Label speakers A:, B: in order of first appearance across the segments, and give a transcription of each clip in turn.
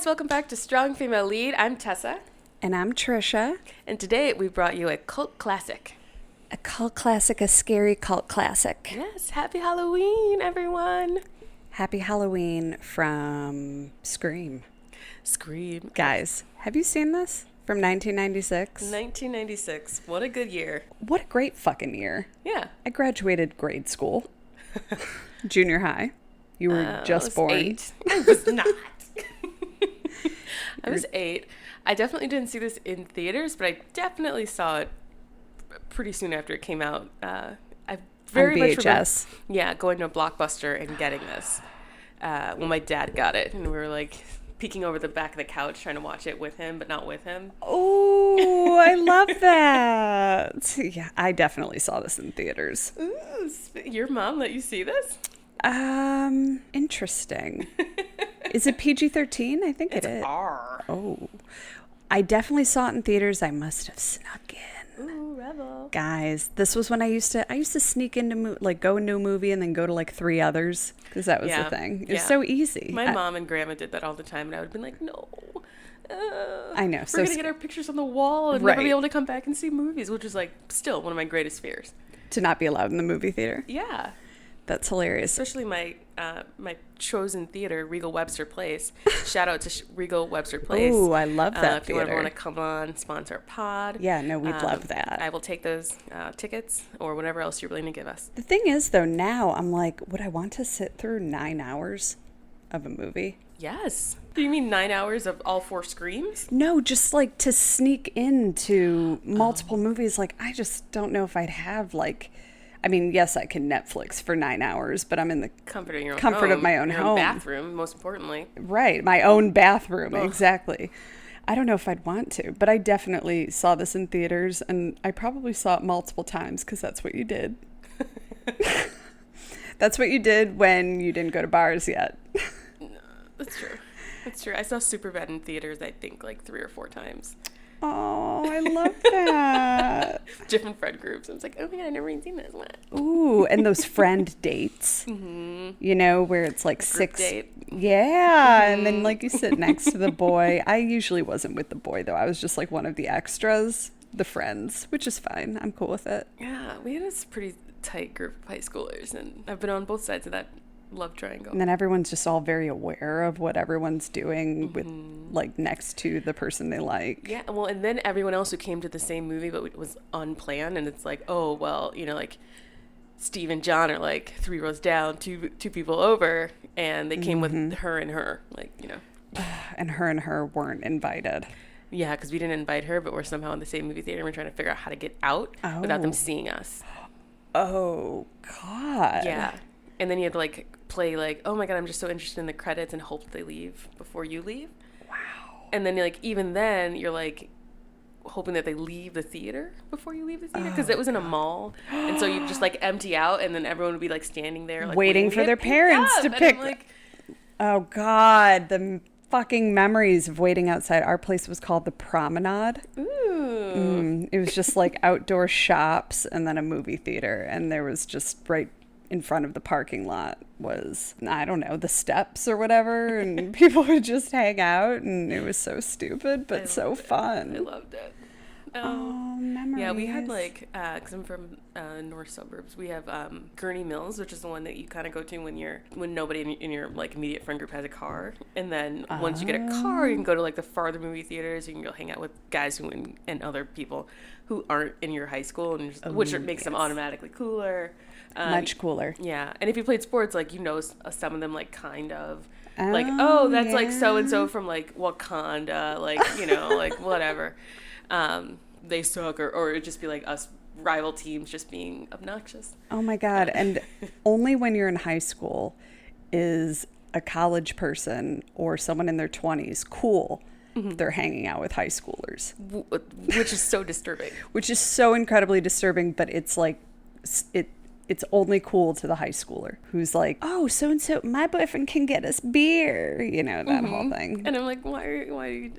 A: guys, welcome back to Strong Female Lead. I'm Tessa.
B: And I'm Tricia.
A: And today we brought you a cult classic.
B: A cult classic, a scary cult classic.
A: Yes, happy Halloween, everyone.
B: Happy Halloween from Scream.
A: Scream.
B: Guys, have you seen this? From 1996?
A: 1996. What a good year.
B: What a great fucking year.
A: Yeah.
B: I graduated grade school. Junior high. You were just born.
A: 8. I was not. I was 8. I definitely didn't see this in theaters, but I definitely saw it pretty soon after it came out. I very
B: on
A: much remember,
B: VHS.
A: going to a Blockbuster and getting this. When my dad got it, and we were like peeking over the back of the couch trying to watch it with him, but not with him.
B: Oh, I love that. Yeah, I definitely saw this in theaters.
A: Ooh, your mom let you see this?
B: Interesting. Is it PG-13? I think
A: It's
B: it is.
A: R.
B: Oh, I definitely saw it in theaters. I must have snuck in.
A: Ooh, rebel.
B: Guys, this was when I used to sneak into go into a movie and then go to like 3 others because that was the thing. It was so easy.
A: My mom and grandma did that all the time, and I would have been like, no.
B: I know.
A: We're gonna get our pictures on the wall and never be able to come back and see movies, which is like still one of my greatest fears.
B: To not be allowed in the movie theater.
A: Yeah.
B: That's hilarious.
A: Especially my my chosen theater, Regal Webster Place. Shout out to Regal Webster Place.
B: Ooh, I love that
A: if
B: theater.
A: you want to come on, sponsor a pod.
B: Yeah, no, we'd love that.
A: I will take those tickets or whatever else you're willing to give us.
B: The thing is, though, now I'm like, would I want to sit through 9 hours of a movie?
A: Yes. Do you mean 9 hours of all 4 screams?
B: No, just like to sneak into multiple movies. Like, I just don't know if I'd have like... I mean, yes, I can Netflix for 9 hours, but I'm in the
A: comfort of your own
B: comfort
A: home,
B: of my own
A: your
B: home.
A: own bathroom, most importantly.
B: Right, my own bathroom,
A: Ugh.
B: exactly. I don't know if I'd want to, but I definitely saw this in theaters, and I probably saw it multiple times because that's what you did. That's what you did when you didn't go to bars yet.
A: No, that's true. That's true. I saw Superbad in theaters, I think, like 3 or 4 times.
B: Oh, I love that.
A: Different friend groups. I was like, oh my God, I've never even seen this one.
B: Ooh, and those friend dates, you know, where it's like
A: Group
B: 6.
A: date.
B: Yeah. And then like you sit next to the boy. I usually wasn't with the boy though. I was just like one of the extras, the friends, which is fine. I'm cool with it.
A: Yeah, we had this pretty tight group of high schoolers, and I've been on both sides of that love triangle.
B: And then everyone's just all very aware of what everyone's doing with like next to the person they like.
A: Yeah, well, and then everyone else who came to the same movie but it was unplanned, and it's like, oh, well, you know, like Steve and John are like 3 rows down, two people over, and they came with her and her, like, you know.
B: And her weren't invited.
A: Yeah, because we didn't invite her, but we're somehow in the same movie theater, and we're trying to figure out how to get out without them seeing us.
B: Oh, God.
A: Yeah. And then you have to like play like, oh my God, I'm just so interested in the credits and hope they leave before you leave.
B: Wow.
A: And then you're like, even then you're like hoping that they leave the theater before you leave the theater, because it was in a mall, and so you just like empty out, and then everyone would be like standing there like
B: waiting for their parents to pick.
A: Like,
B: oh God, the fucking memories of waiting outside. Our place was called the Promenade.
A: ooh.
B: It was just like outdoor shops and then a movie theater, and there was just right in front of the parking lot was, I don't know, the steps or whatever, and people would just hang out, and it was so stupid but so fun.
A: I loved it.
B: Oh, memories.
A: Yeah, we had like, because I'm from north suburbs, we have Gurney Mills, which is the one that you kind of go to when nobody in your like immediate friend group has a car. And then once you get a car, you can go to like the farther movie theaters. You can go hang out with guys and other people who aren't in your high school, and which makes them automatically cooler.
B: Much cooler.
A: Yeah, and if you played sports, like, you know, some of them like kind of like, oh, that's like so and so from like Wakanda, like, you know, like whatever. They suck, or it'd just be like us rival teams just being obnoxious.
B: Oh my God. And only when you're in high school is a college person or someone in their 20s cool. They're hanging out with high schoolers,
A: Which is so disturbing.
B: which is so incredibly disturbing, but it's like it's only cool to the high schooler who's like, oh, so and so, my boyfriend can get us beer, you know, that whole thing.
A: And I'm like, why are you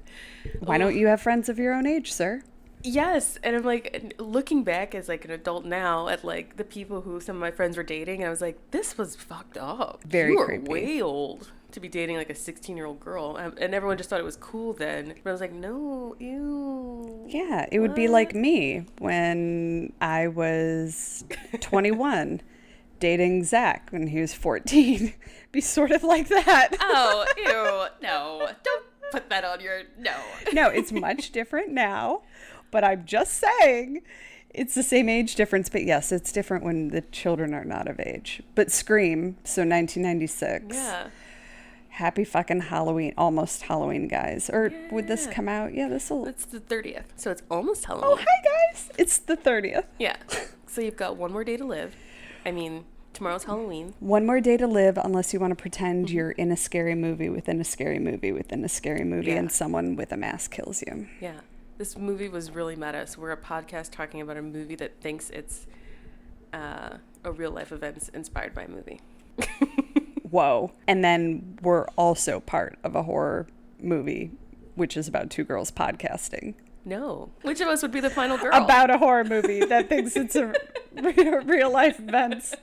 B: Why don't you have friends of your own age, sir?
A: Yes, and I'm like looking back as like an adult now at like the people who some of my friends were dating, and I was like, this was fucked up.
B: Very
A: you are
B: creepy.
A: way old to be dating like a 16-year-old girl, and everyone just thought it was cool then. But I was like, no, ew.
B: Yeah, it would be like me when I was 21 dating Zach when he was 14. Be sort of like that.
A: Oh, ew, no, don't put that on your no.
B: No, it's much different now. But I'm just saying, it's the same age difference. But yes, it's different when the children are not of age. But Scream, so 1996.
A: Yeah.
B: Happy fucking Halloween, almost Halloween, guys. Or would this come out? Yeah, this will.
A: It's the 30th, so it's almost Halloween.
B: Oh, hi, guys. It's the 30th.
A: Yeah. So you've got one more day to live. I mean, tomorrow's Halloween.
B: One more day to live, unless you want to pretend you're in a scary movie within a scary movie within a scary movie, and someone with a mask kills you.
A: Yeah. This movie was really meta. So we're a podcast talking about a movie that thinks it's a real life event inspired by a movie.
B: Whoa. And then we're also part of a horror movie, which is about two girls podcasting.
A: No. Which of us would be the final girl?
B: About a horror movie that thinks it's a real life event.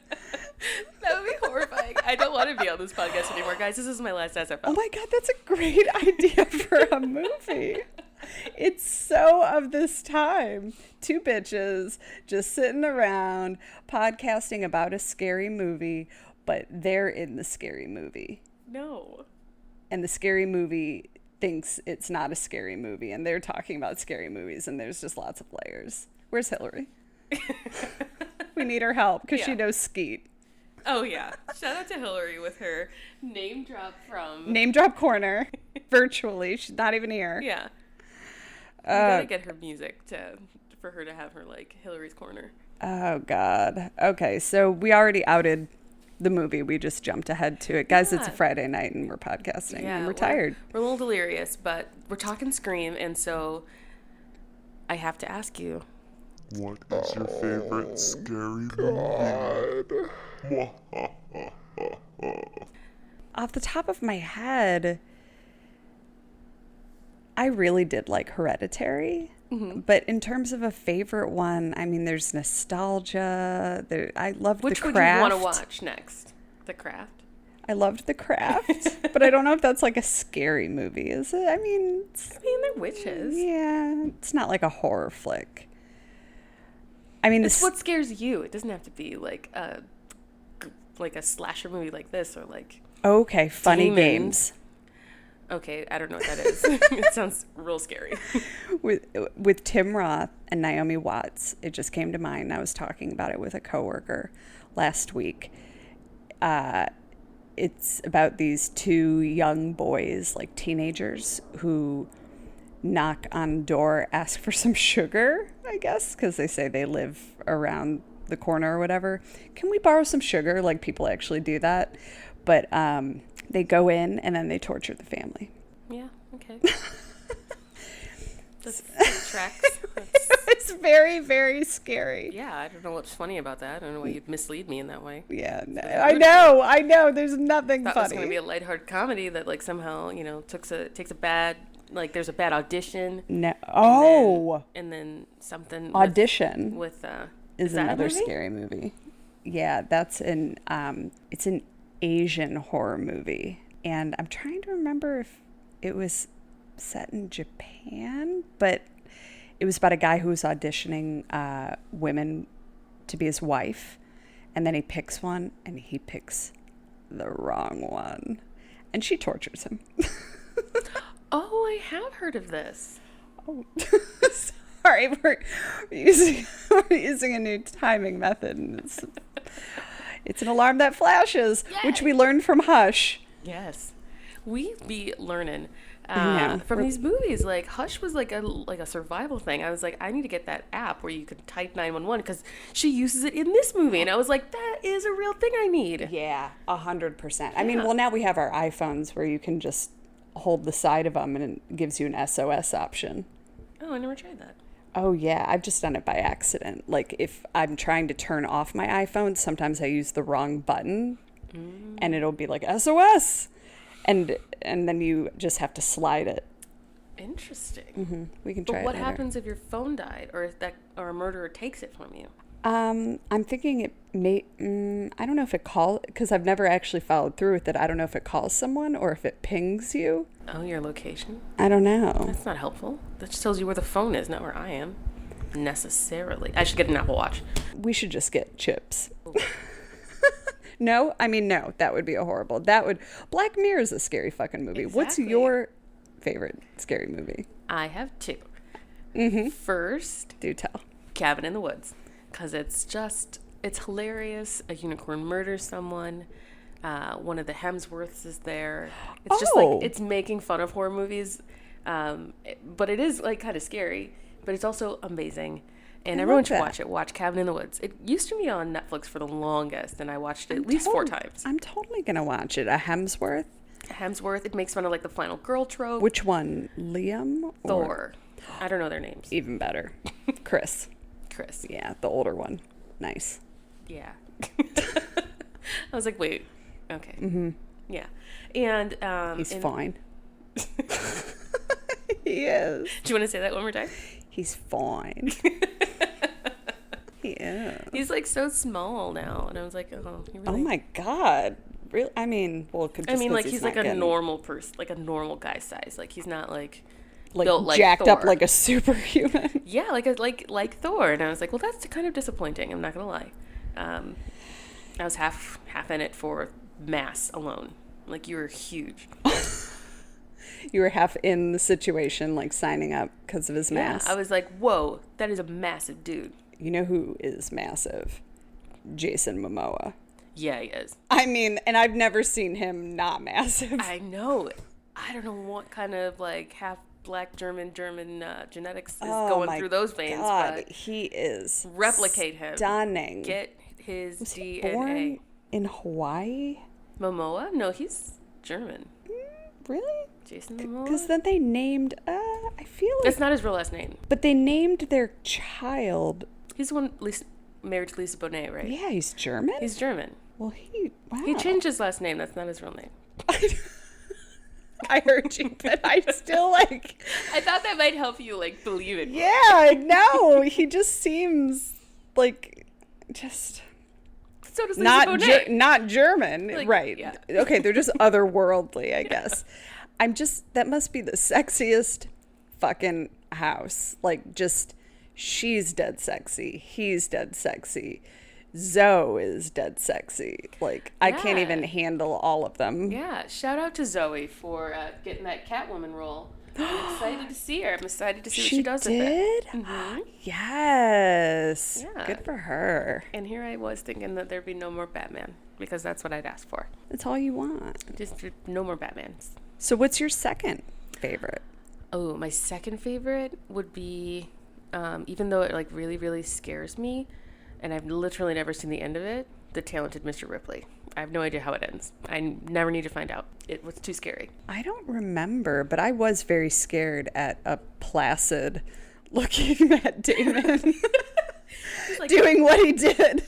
A: That would be horrifying. I don't want to be on this podcast anymore, guys. This is my last SFL.
B: Oh my God, that's a great idea for a movie. It's so of this time. Two bitches just sitting around podcasting about a scary movie, but they're in the scary movie.
A: No.
B: And the scary movie thinks it's not a scary movie, and they're talking about scary movies, and there's just lots of layers. Where's Hillary? We need her help because she knows Skeet.
A: Oh, yeah. Shout out to Hillary with her name drop from...
B: Name drop corner. Virtually. She's not even here.
A: Yeah. We gotta get her music for her to have her, like, Hillary's Corner.
B: Oh, God. Okay, so we already outed the movie. We just jumped ahead to it. Guys, it's a Friday night, and we're podcasting, and we're tired.
A: We're a little delirious, but we're talking Scream, and so I have to ask you.
C: What is your favorite scary movie?
B: Off the top of my head, I really did like Hereditary. Mm-hmm. But in terms of a favorite one, I mean, there's nostalgia. I loved The Craft.
A: Which would you want to watch next? The Craft?
B: I loved The Craft, but I don't know if that's like a scary movie, is it? I mean,
A: they're witches.
B: Yeah, it's not like a horror flick. I mean,
A: it's what scares you. It doesn't have to be like a slasher movie like this or like.
B: Okay, Funny Games.
A: Okay, I don't know what that is. It sounds real scary.
B: With Tim Roth and Naomi Watts, it just came to mind. I was talking about it with a coworker last week. It's about these two young boys, like teenagers, who knock on a door, ask for some sugar, I guess, because they say they live around the corner or whatever. Can we borrow some sugar? Like, people actually do that. But they go in and then they torture the family.
A: Yeah, okay. That tracks.
B: It's very, very scary.
A: Yeah, I don't know what's funny about that. I don't know why you'd mislead me in that way.
B: Yeah, no, I know. There's nothing funny.
A: It was going to be a lighthearted comedy that, like, somehow, takes a bad, like, there's a bad audition.
B: No. Oh.
A: And then something.
B: Audition.
A: Is
B: another scary movie. Yeah, it's an Asian horror movie. And I'm trying to remember if it was set in Japan, but it was about a guy who was auditioning women to be his wife, and then he picks one and he picks the wrong one, and she tortures him.
A: Oh, I have heard of this.
B: Oh, sorry, we're using a new timing method, and it's an alarm that flashes. Yay! Which we learned from Hush.
A: Yes, we be learning from these movies. Like Hush was like a survival thing. I was like, I need to get that app where you could type 911 because she uses it in this movie, and I was like, that is a real thing I need.
B: Yeah, 100%. I mean, well, now we have our iPhones where you can just hold the side of them and it gives you an SOS option.
A: Oh, I never tried that.
B: Oh, yeah. I've just done it by accident. Like, if I'm trying to turn off my iPhone, sometimes I use the wrong button, and it'll be like, SOS! And then you just have to slide it.
A: Interesting.
B: We can try
A: But
B: it
A: what
B: later.
A: happens if your phone died, or if a murderer takes it from you?
B: I'm thinking it may, I don't know if it calls, because I've never actually followed through with it. I don't know if it calls someone or if it pings you.
A: Oh, your location?
B: I don't know.
A: That's not helpful. That just tells you where the phone is, not where I am. Necessarily. I should get an Apple Watch.
B: We should just get chips. No, I mean, no, that would be Black Mirror is a scary fucking movie.
A: Exactly.
B: What's your favorite scary movie?
A: I have two. First,
B: Do tell.
A: Cabin in the Woods. Because it's hilarious. A unicorn murders someone. One of the Hemsworths is there. It's just like, it's making fun of horror movies. But it is like kind of scary. But it's also amazing. And everyone should watch it. Watch Cabin in the Woods. It used to be on Netflix for the longest. And I watched it at least 4 times.
B: I'm totally going to watch it. A Hemsworth?
A: It makes fun of like the final girl trope.
B: Which one? Liam?
A: Thor. I don't know their names.
B: Even better. Chris. Yeah, the older one. Nice.
A: Yeah. I was like, wait. Okay. Yeah. And
B: he's fine. He is.
A: Do you want to say that one more time?
B: He's fine. He is.
A: He's like so small now, and I was like, oh, he really...
B: Oh my god. Really? I mean, well,
A: like he's like a normal person, like a normal guy size. Like he's not like
B: built like jacked
A: Thor.
B: Up like a superhuman.
A: Yeah, like Thor. And I was like, well, that's kind of disappointing. I'm not gonna lie. I was half in it for mass alone. Like, you were huge.
B: You were half in the situation, like signing up because of his mass.
A: I was like, whoa, that is a massive dude.
B: You know who is massive? Jason Momoa.
A: Yeah, he is.
B: I mean, and I've never seen him not massive.
A: I know. I don't know what kind of like half black German genetics is going through those veins.
B: God,
A: but
B: he is
A: replicate him.
B: Stunning.
A: Get his
B: Was
A: DNA.
B: he born in Hawaii?
A: Momoa? No, he's German.
B: Really?
A: Jason Momoa?
B: Because then they named, I feel like...
A: That's not his real last name.
B: But they named their child...
A: He's the one married to Lisa Bonet, right?
B: Yeah, he's German?
A: He's German.
B: Wow.
A: He changed his last name. That's not his real name.
B: I heard you, but I still like...
A: I thought that might help you, like, believe it.
B: Yeah, no, he just seems like just...
A: So does Lisa Bonet.
B: Not German, like, right.
A: Yeah.
B: Okay, they're just otherworldly, I guess. That must be the sexiest fucking house. Like, just, she's dead sexy. He's dead sexy. Zoe is dead sexy. Like, I can't even handle all of them.
A: Yeah, shout out to Zoe for getting that Catwoman role. I'm excited to see her. I'm excited to see what she does with it. Mm-hmm.
B: Yes.
A: Yeah.
B: Good for her.
A: And here I was thinking that there'd be no more Batman, because that's what I'd asked for.
B: That's all you want.
A: Just no more Batmans.
B: So what's your second favorite?
A: Oh, my second favorite would be, even though it like really, really scares me, and I've literally never seen the end of it, The Talented Mr. Ripley. I have no idea how it ends. I never need to find out. It was too scary.
B: I don't remember, but I was very scared at a placid looking Matt Damon
A: like,
B: doing what he did.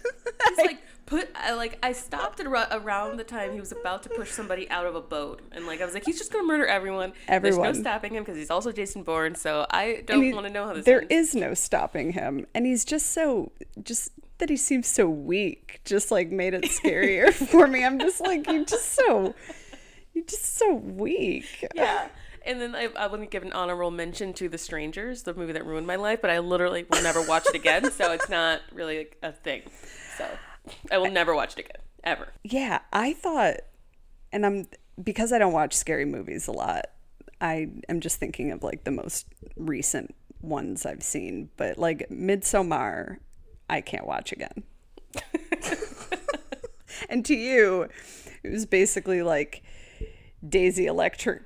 A: I stopped at around the time he was about to push somebody out of a boat, and like I was like, he's just gonna murder everyone. There's no stopping him because he's also Jason Bourne. So I don't want to know how this ends.
B: There is no stopping him, and he's just that he seems so weak. Just like made it scarier for me. I'm just like, you're just so weak.
A: Yeah. And then I wouldn't give an honorable mention to The Strangers, the movie that ruined my life, but I literally will never watch it again. So it's not really a thing. So I will never watch it again, ever.
B: Yeah, I thought, because I don't watch scary movies a lot, I am just thinking of like the most recent ones I've seen. But like Midsommar, I can't watch again. And to you, it was basically like Daisy Electric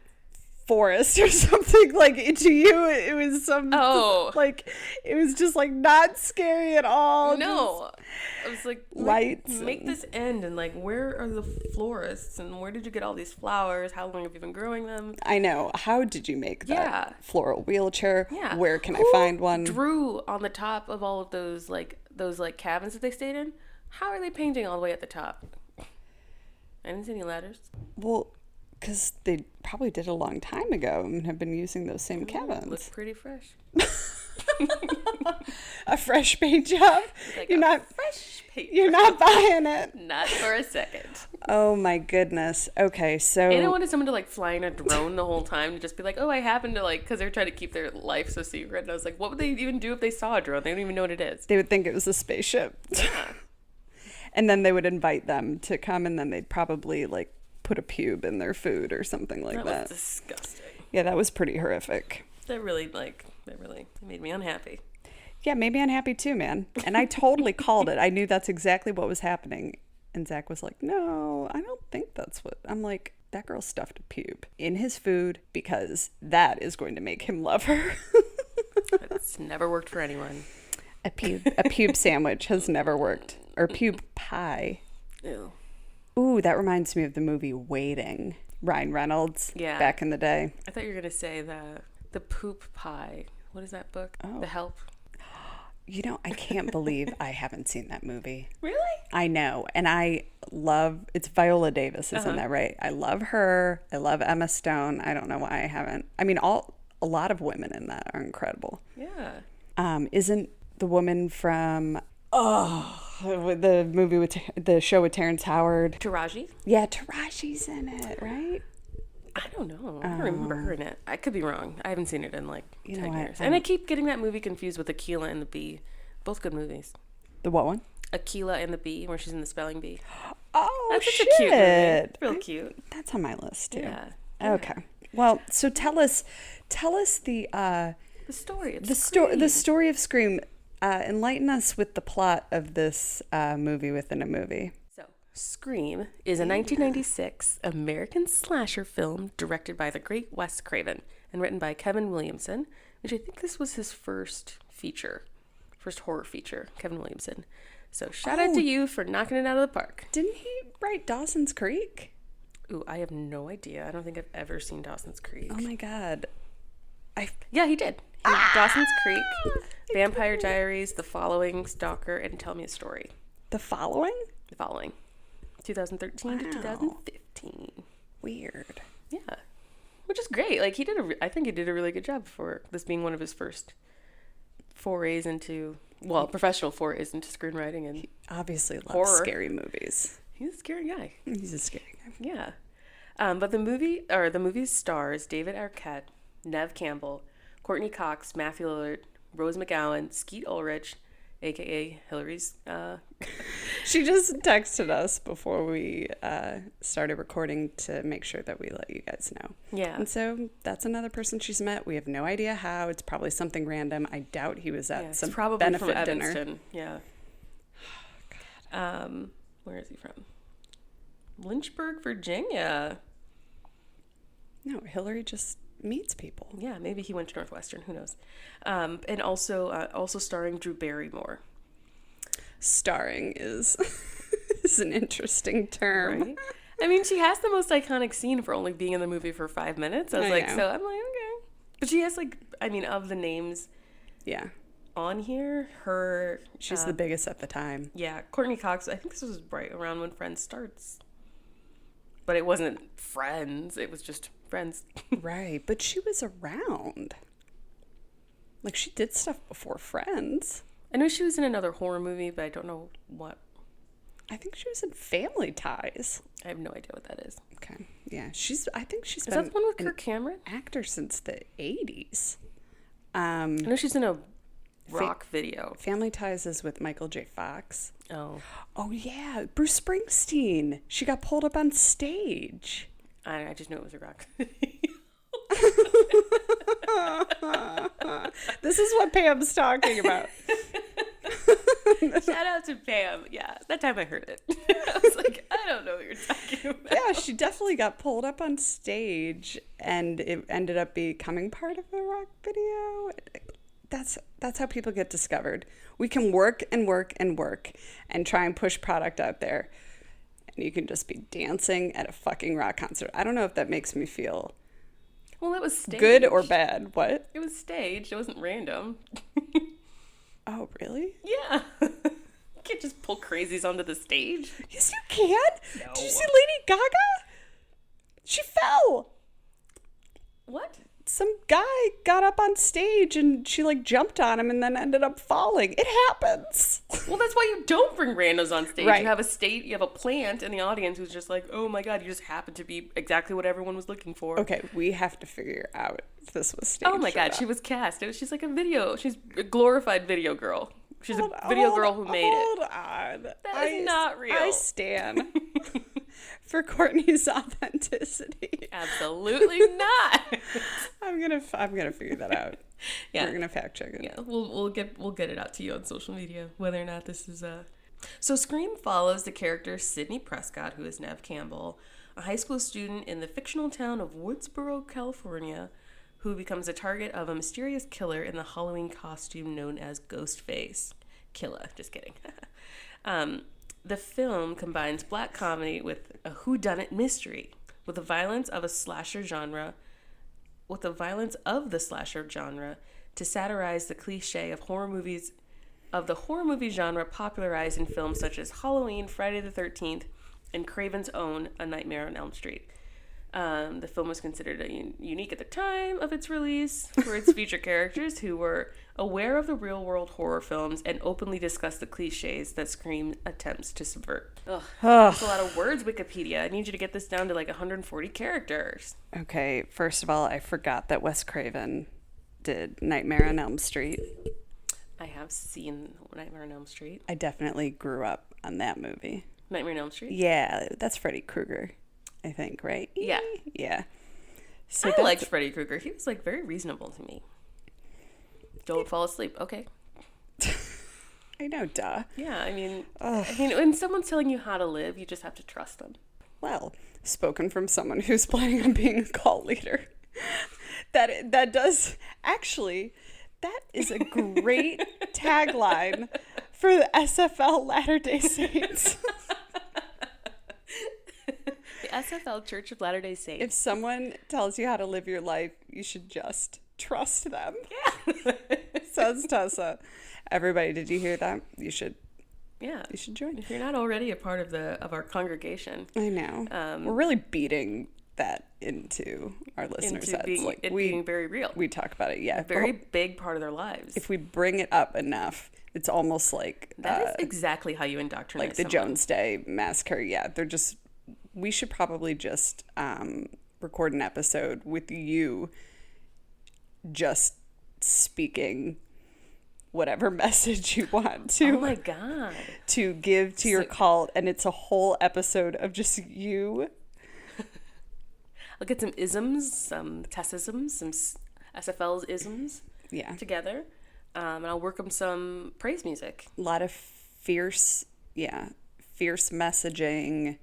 B: Forest or something. Like, to you it was like it was just like not scary at all.
A: No, I was like,
B: lights
A: make this end, and like, where are the florists, and where did you get all these flowers? How long have you been growing them?
B: I know. How did you make that floral wheelchair? Where can I find one?
A: Drew on the top of all of those cabins that they stayed in. How are they painting all the way at the top? I didn't see any ladders.
B: Well, Because they probably did a long time ago and have been using those same cabins.
A: Looks pretty fresh.
B: A fresh paint job?
A: Like
B: You're not
A: fresh paint.
B: You're not buying it.
A: Not for a second.
B: Oh my goodness. Okay, so
A: And I wanted someone to like fly in a drone the whole time to just be like, oh, I happen to like, because they're trying to keep their life so secret. And I was like, what would they even do if they saw a drone? They don't even know what it is.
B: they would think it was a spaceship.
A: Yeah.
B: And then they would invite them to come, and then they'd probably like put a pube in their food or something like that.
A: Was disgusting.
B: Yeah, that was pretty horrific.
A: That really made me unhappy.
B: Yeah, maybe unhappy too, man. And I totally called it. I knew that's exactly what was happening. And Zach was like, no, I don't think that's what. I'm like, that girl stuffed a pube in his food because that is going to make him love her.
A: It's never worked for anyone.
B: A pube sandwich has never worked. Or pube pie.
A: Ew.
B: Ooh, that reminds me of the movie Waiting. Ryan Reynolds.
A: Yeah.
B: Back in the day.
A: I thought you were going to say the poop pie. What is that book?
B: Oh.
A: The Help.
B: You know, I can't believe I haven't seen that movie.
A: Really?
B: I know. And I love, it's Viola Davis, isn't that right? I love her. I love Emma Stone. I don't know why I haven't. I mean, a lot of women in that are incredible.
A: Yeah.
B: Isn't the woman from, the movie with, the show with Terrence Howard?
A: Taraji?
B: Yeah, Taraji's in it, right?
A: I don't know. I don't remember her in it. I could be wrong. I haven't seen it in like 10
B: what?
A: years. And I keep getting that movie confused with Aquila and the Bee. Both good movies.
B: The what one?
A: Aquila and the Bee, where she's in the spelling bee.
B: Oh,
A: That's
B: shit.
A: such a cute movie. Real cute.
B: That's on my list, too.
A: Yeah.
B: Okay. Well, so tell us the
A: story of
B: the story of Scream. Enlighten us with the plot of this movie within a movie.
A: So, Scream is a 1996 American slasher film directed by the great Wes Craven and written by Kevin Williamson, which I think this was his first horror feature, Kevin Williamson. So shout out to you for knocking it out of the park.
B: Didn't he write Dawson's Creek?
A: Ooh, I have no idea. I don't think I've ever seen Dawson's Creek.
B: Oh my God.
A: Yeah, he did. Dawson's Creek, Vampire Diaries, The Following, Stalker, and Tell Me a Story.
B: The Following?
A: The Following. 2013 to 2015.
B: Weird.
A: Yeah. Which is great. Like, I think he did a really good job for this being one of his first professional forays into screenwriting. And
B: he obviously loves
A: horror.
B: Scary movies.
A: He's a scary guy.
B: He's a scary guy.
A: Yeah. But the movie's stars David Arquette, Neve Campbell, Courtney Cox, Matthew Lillard, Rose McGowan, Skeet Ulrich, aka Hillary's.
B: She just texted us before we started recording to make sure that we let you guys know.
A: Yeah.
B: And so that's another person she's met. We have no idea how. It's probably something random. I doubt he was at some
A: probably
B: benefit
A: from
B: dinner.
A: Evanston. Yeah. Where is he from? Lynchburg, Virginia.
B: No, Hillary just meets people.
A: Yeah, maybe he went to Northwestern. Who knows? And also starring Drew Barrymore.
B: Starring is an interesting term.
A: Right? I mean, she has the most iconic scene for only being in the movie for 5 minutes. I'm like, okay. But she has of the names on here,
B: she's the biggest at the time.
A: Yeah, Courtney Cox, I think this was right around when Friends starts. But it wasn't Friends, it was just Friends.
B: Right, but she was around. Like, she did stuff before Friends.
A: I know she was in another horror movie, but I don't know what.
B: I think she was in Family Ties.
A: I have no idea what that is.
B: Okay. Yeah, I think she's
A: Is that the one with Kirk Cameron?
B: Actor since the 80s.
A: I know she's in a rock video.
B: Family Ties is with Michael J. Fox.
A: Oh.
B: Oh, yeah. Bruce Springsteen. She got pulled up on stage.
A: I just knew it was a rock video.
B: This is what Pam's talking about.
A: Shout out to Pam. Yeah, that time I heard it. I was like, I don't know what you're talking about.
B: Yeah, she definitely got pulled up on stage, and it ended up becoming part of the rock video. That's how people get discovered. We can work and work and work and try and push product out there, and you can just be dancing at a fucking rock concert. I don't know if that makes me feel
A: Well, it was staged.
B: good or bad. What?
A: It was staged. It wasn't random.
B: Oh, really?
A: Yeah. You can't just pull crazies onto the stage.
B: Yes, you can.
A: No.
B: Did you see Lady Gaga? She fell.
A: What?
B: Some guy got up on stage and she like jumped on him and then ended up falling. It happens.
A: Well, that's why you don't bring randos on stage.
B: Right.
A: You have a plant in the audience who's just like, oh my God, you just happen to be exactly what everyone was looking for.
B: Okay, we have to figure out if this was staged.
A: Oh my God, she was cast. She's like a video. She's a glorified video girl. She's a video girl who made it.
B: Hold on.
A: That is not real.
B: I stand for Courtney's authenticity.
A: Absolutely not.
B: I'm gonna figure that out.
A: Yeah.
B: We're gonna fact check it.
A: Yeah, we'll get it out to you on social media whether or not this is So Scream follows the character Sidney Prescott, who is Neve Campbell, a high school student in the fictional town of Woodsboro, California, who becomes the target of a mysterious killer in the Halloween costume known as Ghostface. Killer, just kidding. The film combines black comedy with a whodunit mystery, with the violence of the slasher genre, to satirize the cliche of the horror movie genre popularized in films such as Halloween, Friday the 13th, and Craven's own A Nightmare on Elm Street. The film was considered unique at the time of its release for its feature characters who were aware of the real-world horror films and openly discussed the cliches that Scream attempts to subvert. Ugh, that's a lot of words, Wikipedia. I need you to get this down to like 140 characters.
B: Okay, first of all, I forgot that Wes Craven did Nightmare on Elm Street.
A: I have seen Nightmare on Elm Street.
B: I definitely grew up on that movie.
A: Nightmare on Elm Street?
B: Yeah, that's Freddy Krueger, I think, right?
A: Yeah.
B: Yeah. So
A: I liked Freddy Krueger. He was like very reasonable to me. Don't fall asleep. Okay.
B: I know, duh.
A: Yeah, I mean, when someone's telling you how to live, you just have to trust them.
B: Well, spoken from someone who's planning on being a cult leader. That does actually, that is a great tagline for the SFL Latter-day Saints.
A: The SFL Church of Latter-day Saints.
B: If someone tells you how to live your life, you should just trust them.
A: Yeah.
B: Says Tessa. Everybody, did you hear that? You should.
A: Yeah.
B: You should join.
A: If you're not already a part of our congregation.
B: I know. We're really beating that into our listeners' heads.
A: Being very real.
B: We talk about it, yeah.
A: Very big part of their lives.
B: If we bring it up enough, it's almost like...
A: That is exactly how you indoctrinate
B: like the
A: someone.
B: Jones Day Massacre, yeah. They're just... We should probably just record an episode with you just speaking whatever message you want to.
A: Oh my God.
B: To give to your cult, and it's a whole episode of just you.
A: I'll get some isms, some Tessisms, some SFL's isms together, and I'll work them some praise music.
B: A lot of fierce messaging,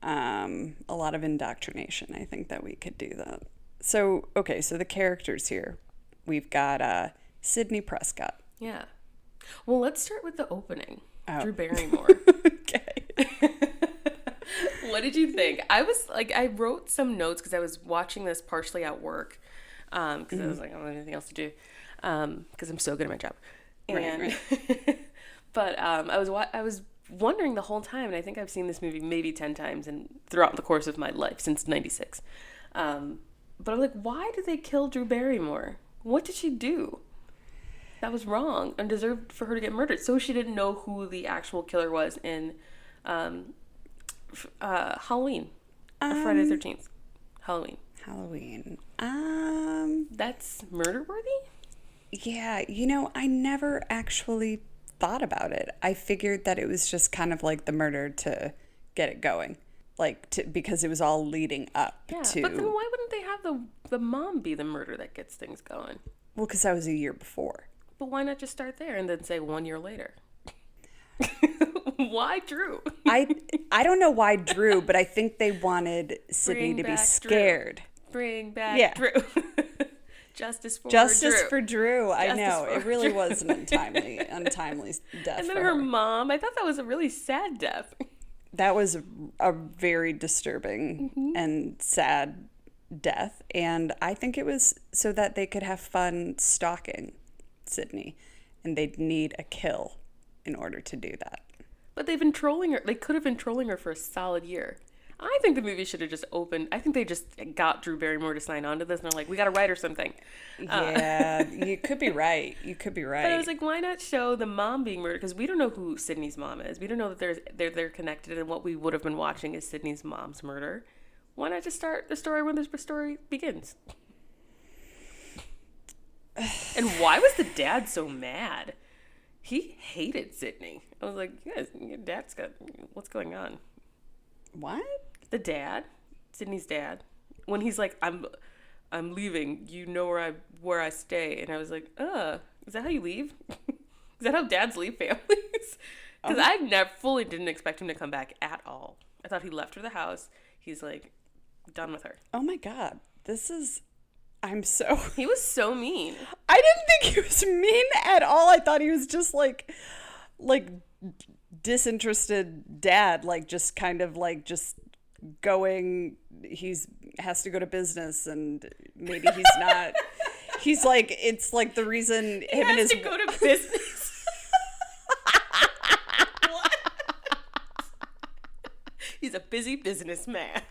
B: a lot of indoctrination. I think that we could do that. So, okay, so the characters here. We've got Sidney Prescott.
A: Yeah. Well, let's start with the opening.
B: Oh.
A: Drew Berrymore.
B: Okay.
A: What did you think? I was like, I wrote some notes because I was watching this partially at work because I was like, I don't have anything else to do because I'm so good at my job. And, right. But I was wondering the whole time, and I think I've seen this movie maybe 10 times and throughout the course of my life since '96. But I'm like, why did they kill Drew Berrymore? What did she do that was wrong and deserved for her to get murdered? So she didn't know who the actual killer was in Halloween, Friday the 13th, Halloween. That's murder worthy?
B: Yeah, I never actually thought about it. I figured that it was just kind of like the murder to get it going, because it was all leading up to.
A: But then why wouldn't they have the mom be the murder that gets things going?
B: Well, because that was a year before.
A: But why not just start there and then say 1 year later? Why Drew?
B: I don't know why Drew, but I think they wanted Sidney to be scared.
A: Bring back Drew. Justice for
B: Drew. I know. It really was an untimely death.
A: And then her mom, I thought that was a really sad death.
B: That was a very disturbing and sad death. And I think it was so that they could have fun stalking Sidney. And they'd need a kill in order to do that.
A: But they've been trolling her. They could have been trolling her for a solid year. I think the movie should have just opened. I think they just got Drew Barrymore to sign on to this, and they're like, we got to write her something.
B: Yeah, you could be right. But
A: I was like, why not show the mom being murdered? Because we don't know who Sydney's mom is. We don't know that they're connected, and what we would have been watching is Sydney's mom's murder. Why not just start the story when the story begins? And why was the dad so mad? He hated Sydney. I was like, yes, your dad's got, what's going on?
B: What?
A: The dad, Sydney's dad, when he's like, I'm leaving. You know where I stay. And I was like, is that how you leave? Is that how dads leave families? Because I never fully didn't expect him to come back at all. I thought he left her the house. He's like, done with her.
B: Oh my God.
A: He was so mean.
B: I didn't think he was mean at all. I thought he was just like disinterested dad, like just kind of like just going, has to go to business and maybe he's not. He's like, it's like the reason
A: he has to go to business. What? He's a busy businessman.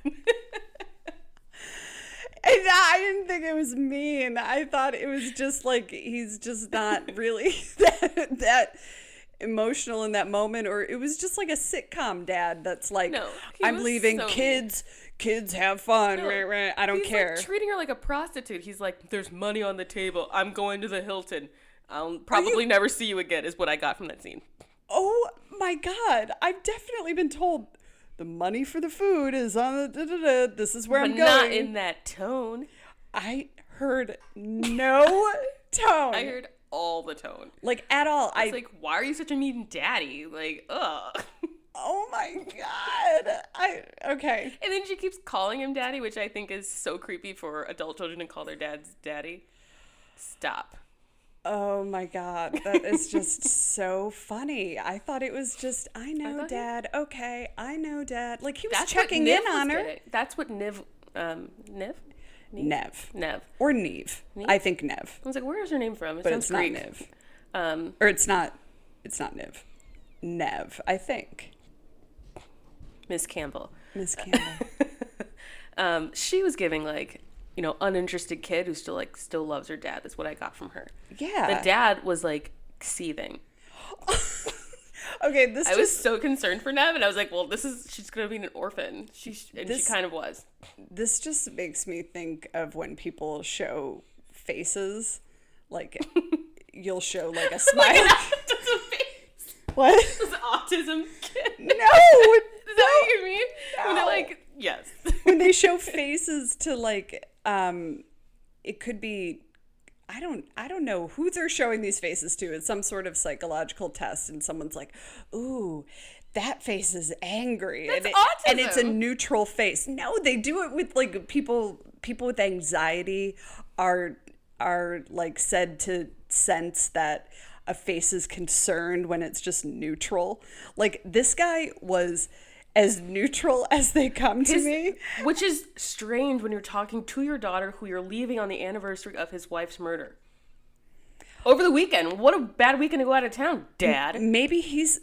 B: I didn't think it was mean. I thought it was just like he's just not really that emotional in that moment, or it was just like a sitcom dad that's like, no, I'm leaving, so kids have fun. No, I don't care.
A: Like treating her like a prostitute. He's like, there's money on the table. I'm going to the Hilton. I'll probably never see you again, is what I got from that scene.
B: Oh my God. I've definitely been told the money for the food is on the this is where I'm going. But
A: not in that tone.
B: I heard no tone.
A: I heard all the tone.
B: Like, at all.
A: I was like, why are you such a mean daddy? Like, ugh.
B: Oh my God. Okay.
A: And then she keeps calling him daddy, which I think is so creepy for adult children to call their dads daddy. Stop.
B: Oh my God, that is just so funny. I thought it was just, I know Dad. Okay, I know Dad. Like, he was checking in on her.
A: That's what Neve.
B: Or Neve. I think Neve.
A: I was like, where is her name from?
B: But it's not Neve. Or it's not Neve. Neve, I think.
A: Miss Campbell.
B: She
A: was giving like, uninterested kid who still loves her dad. That's what I got from her.
B: Yeah.
A: The dad was like seething.
B: Okay,
A: I was so concerned for Neve, and I was like, well, she's gonna be an orphan. She kind of was.
B: This just makes me think of when people show faces, like you'll show like a smile.
A: Autism face.
B: What?
A: This autism kid.
B: No.
A: Is that what you mean? No. When they're like, yes.
B: When they show faces to like, it could be, I don't know who they're showing these faces to. It's some sort of psychological test, and someone's like, ooh, that face is angry.
A: That's autism.
B: And it's a neutral face. No, they do it with like people with anxiety are like said to sense that a face is concerned when it's just neutral. Like, this guy was as neutral as they come to me.
A: Which is strange when you're talking to your daughter who you're leaving on the anniversary of his wife's murder. Over the weekend. What a bad weekend to go out of town, Dad.
B: Maybe he's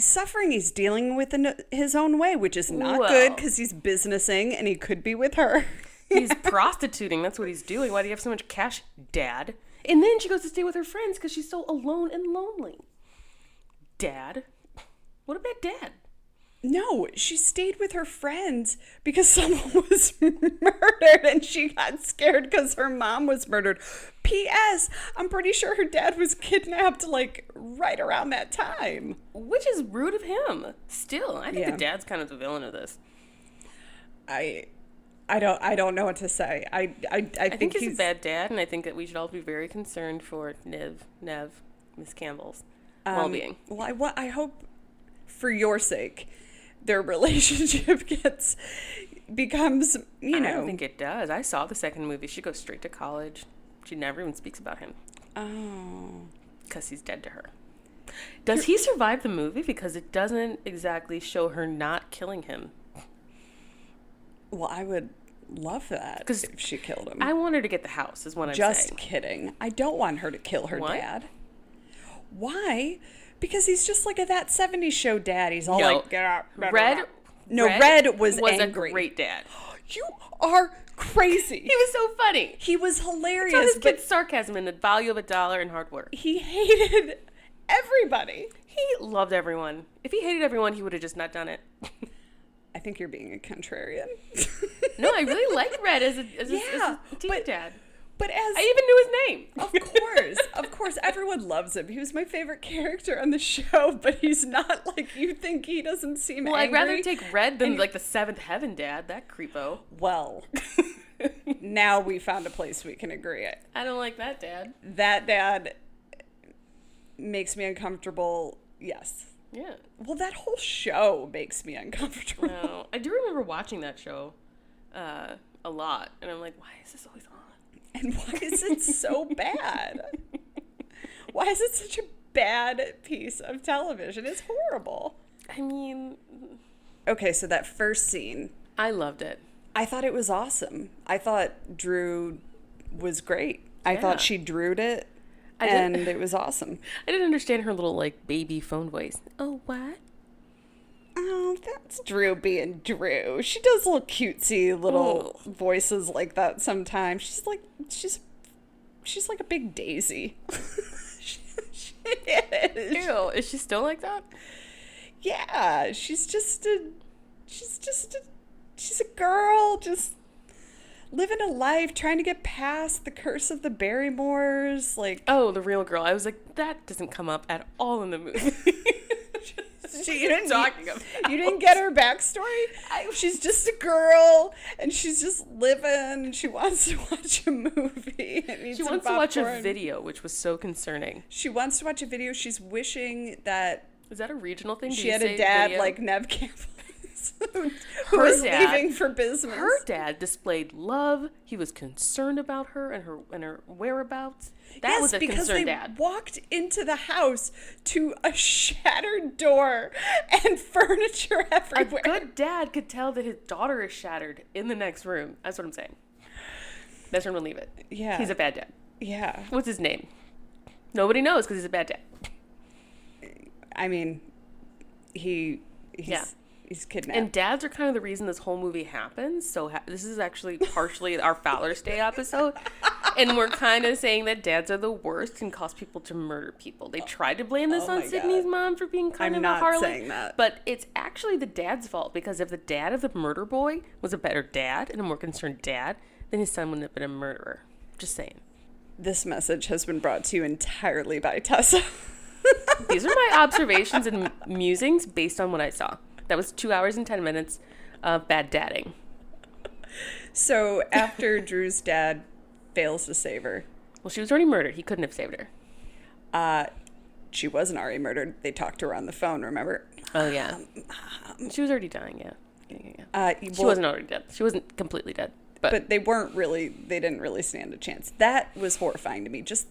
B: suffering. He's dealing with his own way, which is not good because he's businessing and he could be with her.
A: He's prostituting. That's what he's doing. Why do you have so much cash, Dad? And then she goes to stay with her friends because she's so alone and lonely. Dad? What about Dad?
B: No, she stayed with her friends because someone was murdered and she got scared because her mom was murdered. P.S. I'm pretty sure her dad was kidnapped like right around that time.
A: Which is rude of him. Still, I think the dad's kind of the villain of this.
B: I don't know what to say. I think
A: he's a bad dad, and I think that we should all be very concerned for Neve, Miss Campbell's well-being.
B: Well, I hope for your sake their relationship becomes, I
A: don't think it does. I saw the second movie. She goes straight to college. She never even speaks about him.
B: Oh.
A: Because he's dead to her. Does he survive the movie? Because it doesn't exactly show her not killing him.
B: Well, I would love that if she killed him.
A: I want her to get the house, is what I'm saying.
B: Just kidding. I don't want her to kill her dad. Why? Because he's just like a That 70s Show dad. He's all like, get up.
A: Red
B: No, Red was
A: a
B: angry.
A: great dad.
B: You are crazy.
A: He was so funny.
B: He was hilarious.
A: His kid's sarcasm and the value of $1 and hard work.
B: He hated everybody.
A: He loved everyone. If he hated everyone, he would have just not done it.
B: I think you're being a contrarian.
A: No, I really like Red as a teen dad.
B: But
A: I even knew his name.
B: Of course, everyone loves him. He was my favorite character on the show, but he's not like you think. He doesn't seem angry.
A: I'd rather take Red than like the Seventh Heaven dad, that creepo.
B: Well, now we found a place we can agree.
A: I don't like that dad.
B: That dad makes me uncomfortable, yes.
A: Yeah.
B: Well, that whole show makes me uncomfortable.
A: No, I do remember watching that show a lot, and I'm like, why is this always on?
B: And why is it so bad? Why is it such a bad piece of television? It's horrible.
A: I mean...
B: Okay, so that first scene.
A: I loved it.
B: I thought it was awesome. I thought Drew was great. I thought she drewed it, and it was awesome.
A: I didn't understand her little, like, baby phone voice. Oh, what?
B: Oh, that's Drew being Drew. She does little cutesy little voices like that sometimes. She's like a big daisy. she is.
A: Ew, is she still like that?
B: Yeah, she's a girl just living a life, trying to get past the curse of the Barrymores. Like,
A: oh, the real girl. I was like, that doesn't come up at all in the movie.
B: You didn't get her backstory? She's just a girl, and she's just living. She wants to watch a movie.
A: She wants to watch a video, which was so concerning.
B: She wants to watch a video. She's wishing that...
A: Is that a regional thing?
B: She had a dad video? Like Neve Campbell. who was leaving for business.
A: Her dad displayed love. He was concerned about her and her whereabouts. That was a concerned dad.
B: Because they walked into the house to a shattered door and furniture everywhere.
A: A good dad could tell that his daughter is shattered in the next room. That's what I'm saying. That's where I'm gonna leave it.
B: Yeah.
A: He's a bad dad.
B: Yeah.
A: What's his name? Nobody knows because he's a bad dad.
B: I mean, he's kidnapped.
A: And dads are kind of the reason this whole movie happens. So this is actually partially our Father's Day episode. And we're kind of saying that dads are the worst and cause people to murder people. They tried to blame this on Sydney's mom for being kind of a harlot. I'm not saying that. But it's actually the dad's fault, because if the dad of the murder boy was a better dad and a more concerned dad, then his son wouldn't have been a murderer. Just saying.
B: This message has been brought to you entirely by Tessa.
A: These are my observations and musings based on what I saw. That was 2 hours and 10 minutes of bad dadding.
B: So after Drew's dad fails to save her.
A: Well, she was already murdered. He couldn't have saved her.
B: She wasn't already murdered. They talked to her on the phone, remember?
A: Oh, yeah. She was already dying, yeah. She wasn't already dead. She wasn't completely dead.
B: But they didn't really stand a chance. That was horrifying to me. Just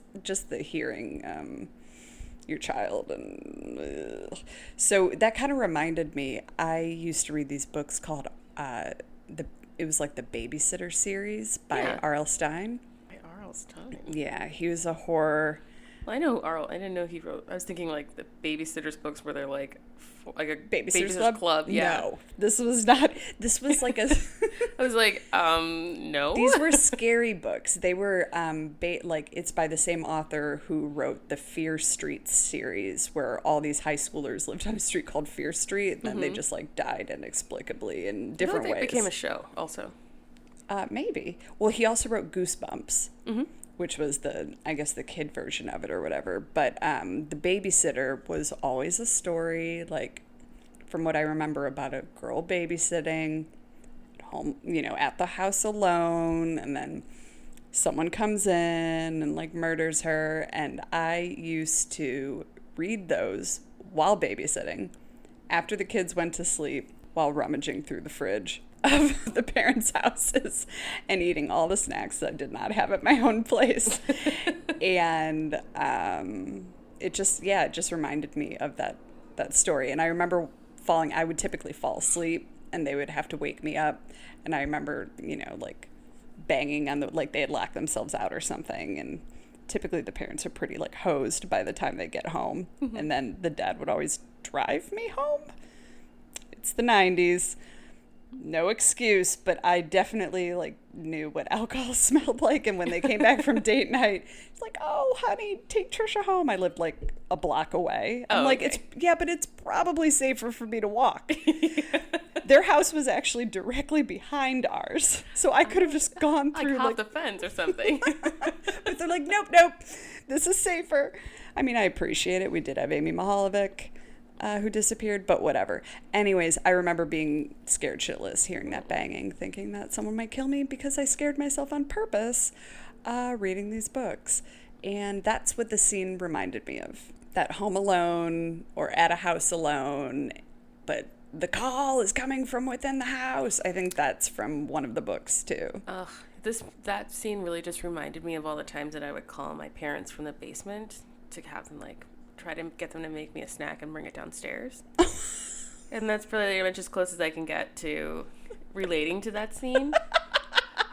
B: the hearing your child. And so that kind of reminded me, I used to read these books called, it was like the Babysitter series by R.L. Stein.
A: By R.L. Stein?
B: Yeah, he was a horror...
A: Well, I know R.L. I didn't know he wrote... I was thinking like the Babysitter's books where they're like a
B: Babysitter's Club?
A: Yeah.
B: No, this was not... This was like a...
A: I was like, no.
B: These were scary books. They were, it's by the same author who wrote the Fear Street series, where all these high schoolers lived on a street called Fear Street, and then they just, like, died inexplicably in different ways.
A: It became a show, also.
B: Maybe. Well, he also wrote Goosebumps, which was the kid version of it or whatever. But The Babysitter was always a story, like, from what I remember, about a girl babysitting home, at the house alone, and then someone comes in and like murders her. And I used to read those while babysitting after the kids went to sleep, while rummaging through the fridge of the parents' houses and eating all the snacks that I did not have at my own place. And it just reminded me of that story. And I remember I would typically fall asleep and they would have to wake me up. And I remember, like banging on they had locked themselves out or something. And typically the parents are pretty like hosed by the time they get home. And then the dad would always drive me home. It's the 90s. no excuse, but I definitely like knew what alcohol smelled like. And when they came back from date night, it's like, oh, honey, take Tricia home. I lived like a block away. I'm like,
A: okay.
B: but it's probably safer for me to walk. Their house was actually directly behind ours. So I could have just gone through
A: like hop the fence or something.
B: But they're like, nope, this is safer. I mean, I appreciate it. We did have Amy Mahalovic, who disappeared, but whatever. Anyways, I remember being scared shitless, hearing that banging, thinking that someone might kill me because I scared myself on purpose reading these books. And that's what the scene reminded me of. That Home Alone or At a House Alone, but the call is coming from within the house. I think that's from one of the books too.
A: Ugh, that scene really just reminded me of all the times that I would call my parents from the basement to have them like try to get them to make me a snack and bring it downstairs. And that's pretty much as close as I can get to relating to that scene.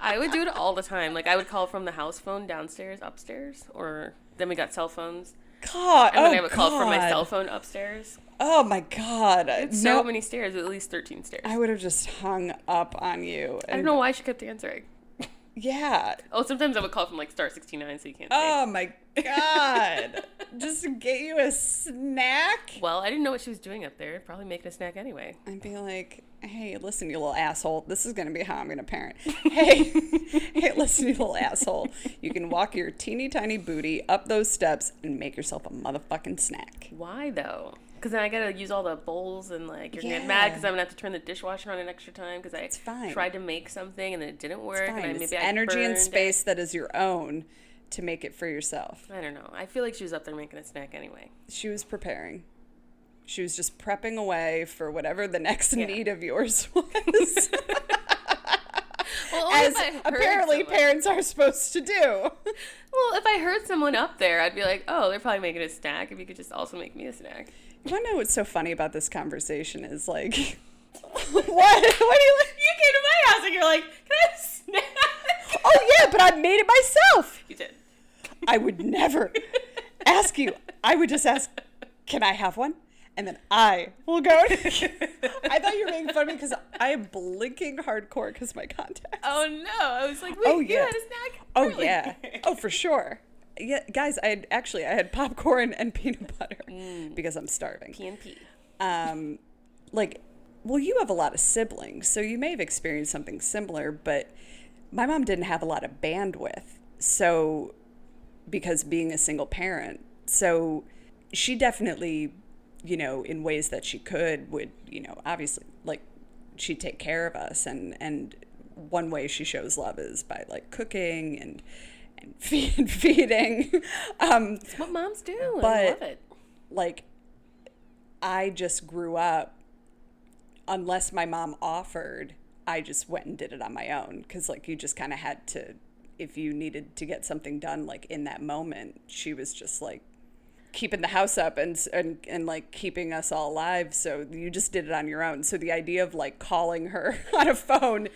A: I would do it all the time. Like I would call from the house phone downstairs, upstairs, or then we got cell phones.
B: God,
A: and then I would call from my cell phone upstairs.
B: Oh my God.
A: It's so many stairs, at least 13 stairs.
B: I would have just hung up on you.
A: I don't know why she kept answering.
B: Yeah.
A: Oh, sometimes I would call from like star 69 so you can't see.
B: Oh my God. Just to get you a snack?
A: Well, I didn't know what she was doing up there. Probably making a snack anyway.
B: I'd be like, hey, listen, you little asshole. This is going to be how I'm going to parent. Hey, listen, you little asshole. You can walk your teeny tiny booty up those steps and make yourself a motherfucking snack.
A: Why though? Because then I gotta use all the bowls and like you're gonna get mad because I'm gonna have to turn the dishwasher on an extra time because I tried to make something and then it didn't work.
B: It's fine.
A: And
B: It's energy and space that is your own to make it for yourself.
A: I don't know. I feel like she was up there making a snack anyway.
B: She was preparing. She was just prepping away for whatever the next need of yours was.
A: Well,
B: as apparently parents are supposed to do.
A: Well, if I heard someone up there, I'd be like, oh, they're probably making a snack. If you could just also make me a snack.
B: You want to know what's so funny about this conversation is like, what? You
A: came to my house and you're like, can I have a snack?
B: Oh yeah, but I made it myself.
A: You did.
B: I would never ask you. I would just ask, can I have one? And then I will go. I thought you were making fun of me because I am blinking hardcore because my contacts.
A: Oh no! I was like, wait, you had a snack?
B: Oh yeah. Oh for sure. Yeah, guys, I had popcorn and peanut butter because I'm starving.
A: P&P.
B: Well, you have a lot of siblings, so you may have experienced something similar, but my mom didn't have a lot of bandwidth. So, because being a single parent, so she definitely, in ways that she could, would, obviously, like, she'd take care of us. And one way she shows love is by, like, cooking and feeding.
A: It's what moms do.
B: But,
A: I love it.
B: Like, I just grew up, unless my mom offered, I just went and did it on my own. Because, like, you just kind of had to, if you needed to get something done, like, in that moment, she was just, like, keeping the house up and like keeping us all alive, so you just did it on your own. So the idea of like calling her on a phone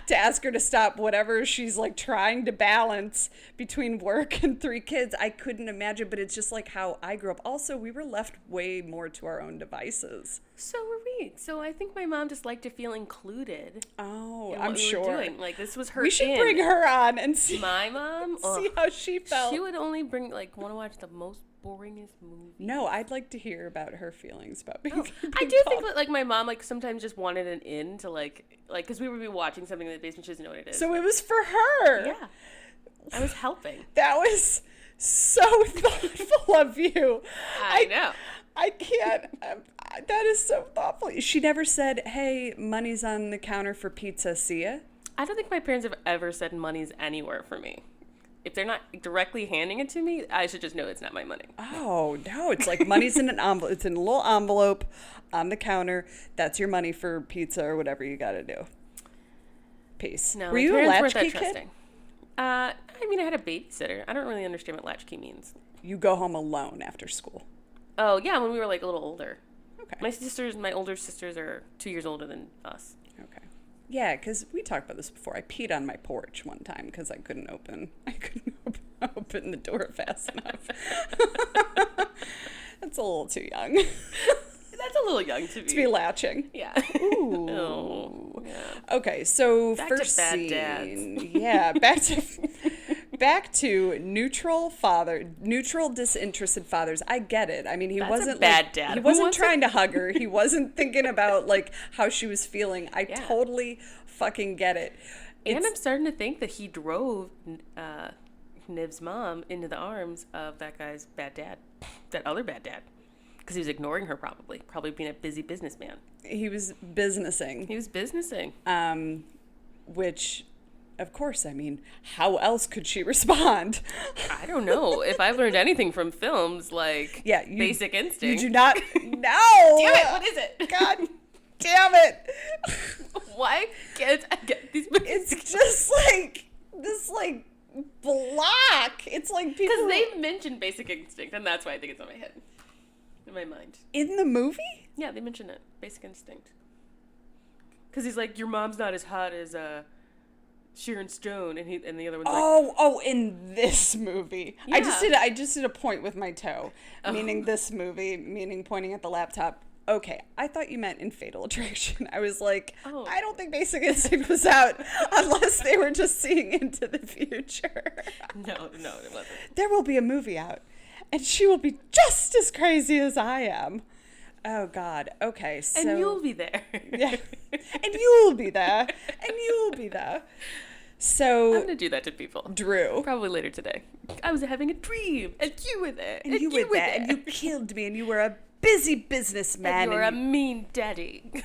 B: to ask her to stop whatever she's like trying to balance between work and 3 kids, I couldn't imagine. But it's just like how I grew up. Also, we were left way more to our own devices.
A: So were we. So I think my mom just liked to feel included.
B: Oh,
A: I'm
B: sure.
A: Like this was her.
B: We should bring her on and see
A: my mom.
B: See how she felt.
A: She would only want to watch the most boringest movie.
B: No, I'd like to hear about her feelings about being.
A: I do think that like my mom like sometimes just wanted an in to like because we would be watching something in the basement. She doesn't know what it is.
B: So it was for her.
A: Yeah, I was helping.
B: That was so thoughtful of you.
A: I know.
B: I can't. That is so thoughtful. She never said, "Hey, money's on the counter for pizza. See ya."
A: I don't think my parents have ever said money's anywhere for me. If they're not directly handing it to me, I should just know it's not my money.
B: Oh, no. It's like money's in an envelope. It's in a little envelope on the counter. That's your money for pizza or whatever you got to do. Peace.
A: No,
B: were you a latchkey kid?
A: Trusting. I mean, I had a babysitter. I don't really understand what latchkey means.
B: You go home alone after school.
A: Oh, yeah, when we were like a little older.
B: Okay.
A: My older sisters are 2 years older than us.
B: Okay. Yeah, because we talked about this before. I peed on my porch one time because I couldn't open open the door fast enough. That's a little too young.
A: That's a little young to be
B: latching.
A: Yeah.
B: Ooh. Okay, so
A: Back to
B: first
A: bad
B: scene.
A: dads.
B: Yeah, back to neutral disinterested fathers. I get it. I mean, he
A: That's
B: wasn't
A: a bad
B: like
A: dad.
B: he
A: Who
B: wasn't
A: wants
B: trying to hug her. He wasn't thinking about like how she was feeling. I totally fucking get it.
A: And I'm starting to think that he drove Niv's mom into the arms of that guy's bad dad, that other bad dad, because he was ignoring her probably being a busy businessman.
B: He was businessing. Which, of course, I mean, how else could she respond?
A: I don't know. If I've learned anything from films, like Basic Instinct.
B: You do not. No.
A: Damn it! What is it?
B: God damn it!
A: Why can't I get these movies?
B: It's just like this, like block. It's like people
A: because they mentioned Basic Instinct, and that's why I think it's on my head, in my mind.
B: In the movie.
A: Yeah, they mention it. Basic Instinct. Because he's like, your mom's not as hot as Sharon Stone, and the other one's like,
B: in this movie.
A: Yeah.
B: I just did a point with my toe, meaning this movie, meaning pointing at the laptop. Okay, I thought you meant in Fatal Attraction. I was like, I don't think Basic Instinct was out unless they were just seeing into the future.
A: No, it wasn't.
B: There will be a movie out, and she will be just as crazy as I am. Oh, God. Okay, so...
A: And you'll be there.
B: Yeah. And you'll be there. And you'll be there. So...
A: I'm going to do that to people.
B: Drew.
A: Probably later today. I was having a dream, and you were there.
B: And you were there. And you killed me, and you were a busy businessman.
A: And you were a mean daddy.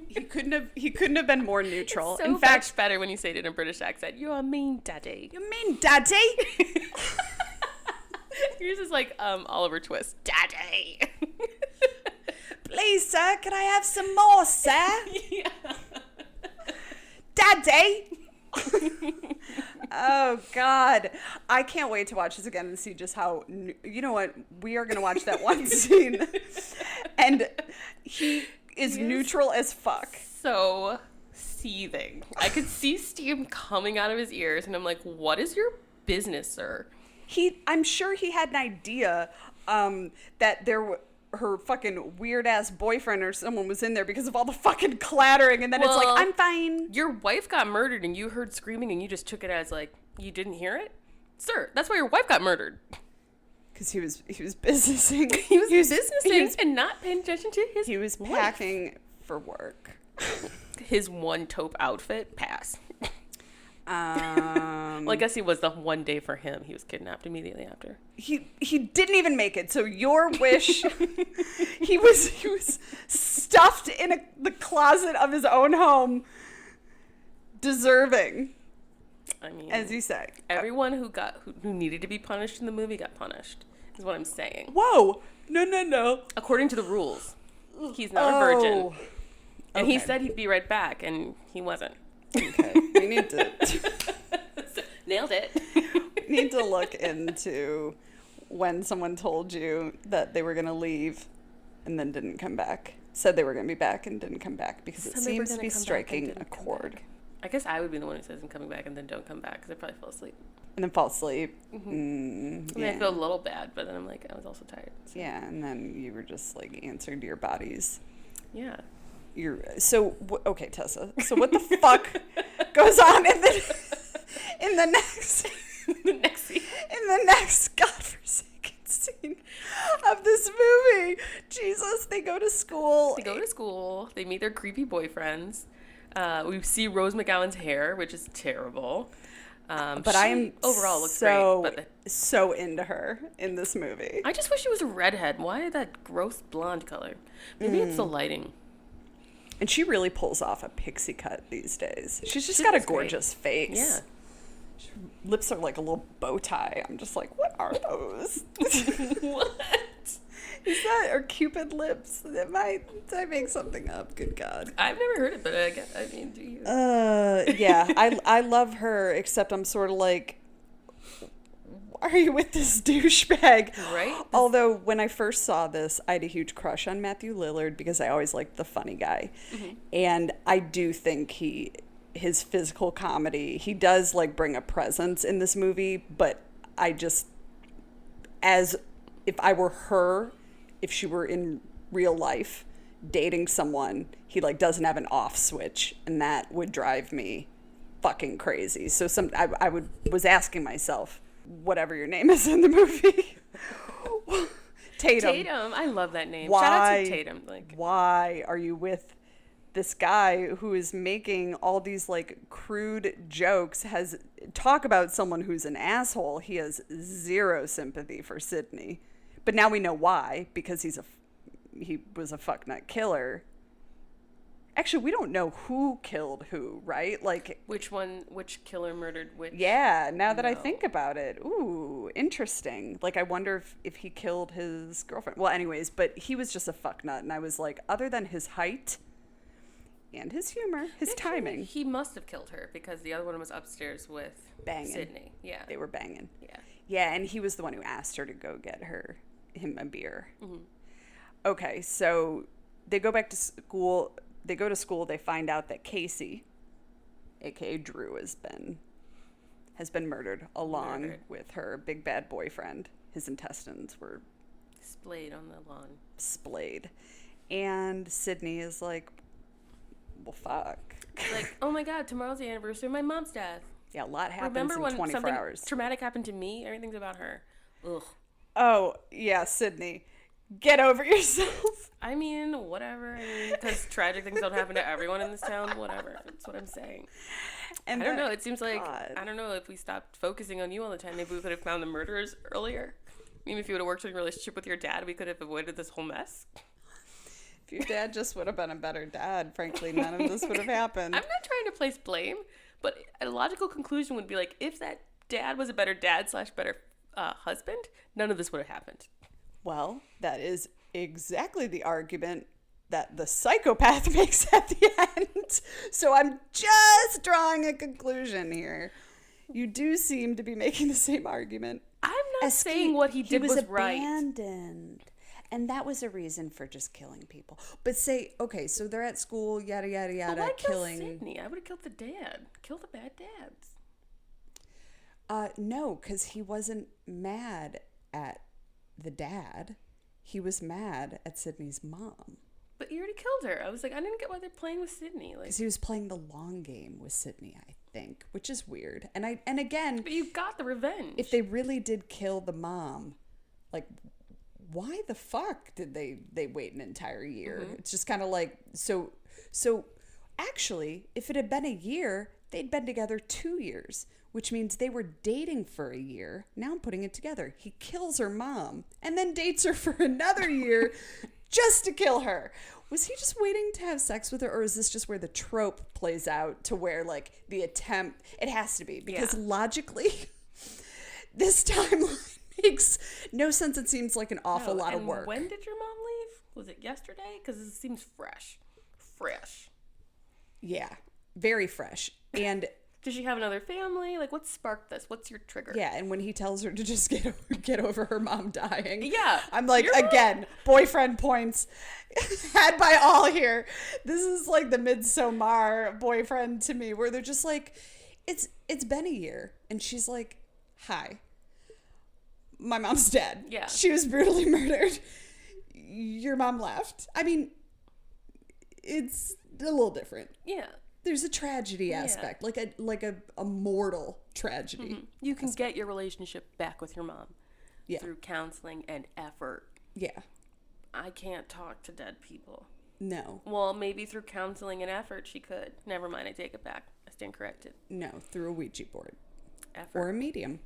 B: He couldn't have been more neutral.
A: It's so
B: in fact,
A: much better when you say it in a British accent. You're a mean daddy.
B: You mean daddy?
A: Yours is like Oliver Twist. Daddy.
B: Please, sir, can I have some more, sir?
A: Yeah.
B: Daddy. Oh, God. I can't wait to watch this again and see just how... You know what? We are going to watch that one scene. And he is neutral as fuck.
A: So seething. I could see steam coming out of his ears, and I'm like, what is your business, sir?
B: I'm sure he had an idea that her fucking weird-ass boyfriend or someone was in there because of all the fucking clattering, and then it's like, I'm fine.
A: Your wife got murdered, and you heard screaming, and you just took it as, like, you didn't hear it? Sir, that's why your wife got murdered.
B: Because he was businessing.
A: He was businessing and not paying attention to his
B: He was packing for work.
A: His one taupe outfit, pass. Well, I guess he was the one day for him. He was kidnapped immediately after.
B: He didn't even make it. So your wish, he was stuffed in the closet of his own home, deserving.
A: I mean,
B: as you say,
A: everyone who needed to be punished in the movie got punished. Is what I'm saying.
B: Whoa! No.
A: According to the rules, he's not a virgin, and he said he'd be right back, and he wasn't.
B: Okay, we need to
A: nailed it.
B: We need to look into when someone told you that they were going to leave and then didn't come back. Said they were going to be back and didn't come back because it seems to be striking a chord.
A: I guess I would be the one who says I'm coming back and then don't come back because I probably fall asleep.
B: And then fall asleep.
A: Mm-hmm. I mean, I feel a little bad, but then I'm like, I was also tired. So.
B: Yeah, and then you were just like answering to your bodies.
A: Yeah.
B: Okay, Tessa. So what the fuck goes on in the next godforsaken scene of this movie? Jesus, they go to school.
A: They meet their creepy boyfriends. We see Rose McGowan's hair, which is terrible.
B: But I am
A: overall looks great.
B: So into her in this movie.
A: I just wish she was a redhead. Why that gross blonde color? Maybe it's the lighting.
B: And she really pulls off a pixie cut these days. She's just got a gorgeous face.
A: Yeah.
B: Her lips are like a little bow tie. I'm just like, what are those?
A: What?
B: Is that, or Cupid lips? Did I make something up? Good God.
A: I've never heard it, but I mean, do you?
B: Yeah, I love her, except I'm sort of like, why are you with this douchebag?
A: Right?
B: Although, when I first saw this, I had a huge crush on Matthew Lillard because I always liked the funny guy. Mm-hmm. And I do think his physical comedy, he does like bring a presence in this movie, but I just, as if I were her, if she were in real life, dating someone, he like doesn't have an off switch, and that would drive me fucking crazy. So was asking myself, whatever your name is in the movie,
A: Tatum. I love that name. Shout out to Tatum. Like,
B: why are you with this guy who is making all these like crude jokes, talk about someone who's an asshole? He has zero sympathy for Sydney. But now we know why, because he was a fucknut killer. Actually, we don't know who killed who, right? Like,
A: which killer murdered which?
B: Yeah, now that I think about it. Ooh, interesting. Like, I wonder if he killed his girlfriend. Well, anyways, but he was just a fucknut. And I was like, other than his height and his humor, his timing.
A: He must have killed her because the other one was upstairs with
B: banging.
A: Sydney. Yeah.
B: They were banging.
A: Yeah.
B: Yeah, and he was the one who asked her to go get him a beer.
A: Mm-hmm.
B: Okay, so they go back to school. They go to school. They find out that Casey, aka Drew, has been murdered along with her big bad boyfriend. His intestines were
A: splayed on the lawn.
B: Splayed. And Sydney is like, well, fuck.
A: Like, oh my God, tomorrow's the anniversary of my mom's death.
B: Yeah, a lot happens
A: in 24
B: something hours.
A: Traumatic happened to me. Everything's about her. Ugh.
B: Oh, yeah, Sydney. Get over yourself.
A: I mean, whatever. Because tragic things don't happen to everyone in this town. Whatever. That's what I'm saying. And I don't know. It seems like, I don't know, if we stopped focusing on you all the time, maybe we could have found the murderers earlier. Maybe if you would have worked in a relationship with your dad, we could have avoided this whole mess.
B: If your dad just would have been a better dad, frankly, none of this would have happened.
A: I'm not trying to place blame, but a logical conclusion would be like, if that dad was a better dad / better husband, none of this would have happened.
B: Well, that is exactly the argument that the psychopath makes at the end. So I'm just drawing a conclusion here. You do seem to be making the same argument.
A: I'm not saying what he did was right.
B: He was abandoned. And that was a reason for just killing people. But say, okay, so they're at school, yada, yada, yada,
A: but why
B: killing.
A: Kill Sydney? I would have killed the dad. Kill the bad dads.
B: No, because he wasn't mad at the dad. He was mad at Sydney's mom.
A: But he already killed her. I was like, I didn't get why they're playing with Sydney.
B: Because he was playing the long game with Sydney, I think, which is weird. And again,
A: but you got the revenge.
B: If they really did kill the mom, like, why the fuck did they wait an entire year? Mm-hmm. It's just kind of like, so actually, if it had been a year, they'd been together 2 years, which means they were dating for a year. Now I'm putting it together. He kills her mom and then dates her for another year just to kill her. Was he just waiting to have sex with her, or is this just where the trope plays out to where, like, the attempt, it has to be, because logically, this timeline makes no sense. It seems like an awful lot of work.
A: When did your mom leave? Was it yesterday? Because it seems fresh.
B: Yeah, very fresh. And
A: did she have another family? Like, what sparked this? What's your trigger?
B: Yeah, and when he tells her to just get over her mom dying.
A: Yeah.
B: I'm like, again, boyfriend points had by all here. This is like the Midsommar boyfriend to me, where they're just like, it's been a year. And she's like, hi, my mom's dead.
A: Yeah.
B: She was brutally murdered. Your mom left. I mean, it's a little different.
A: Yeah.
B: There's a tragedy aspect, like a mortal tragedy.
A: Mm-hmm. You can get your relationship back with your mom through counseling and effort.
B: Yeah.
A: I can't talk to dead people.
B: No.
A: Well, maybe through counseling and effort she could. Never mind, I take it back. I stand corrected.
B: No, through a Ouija board.
A: Effort.
B: Or a medium.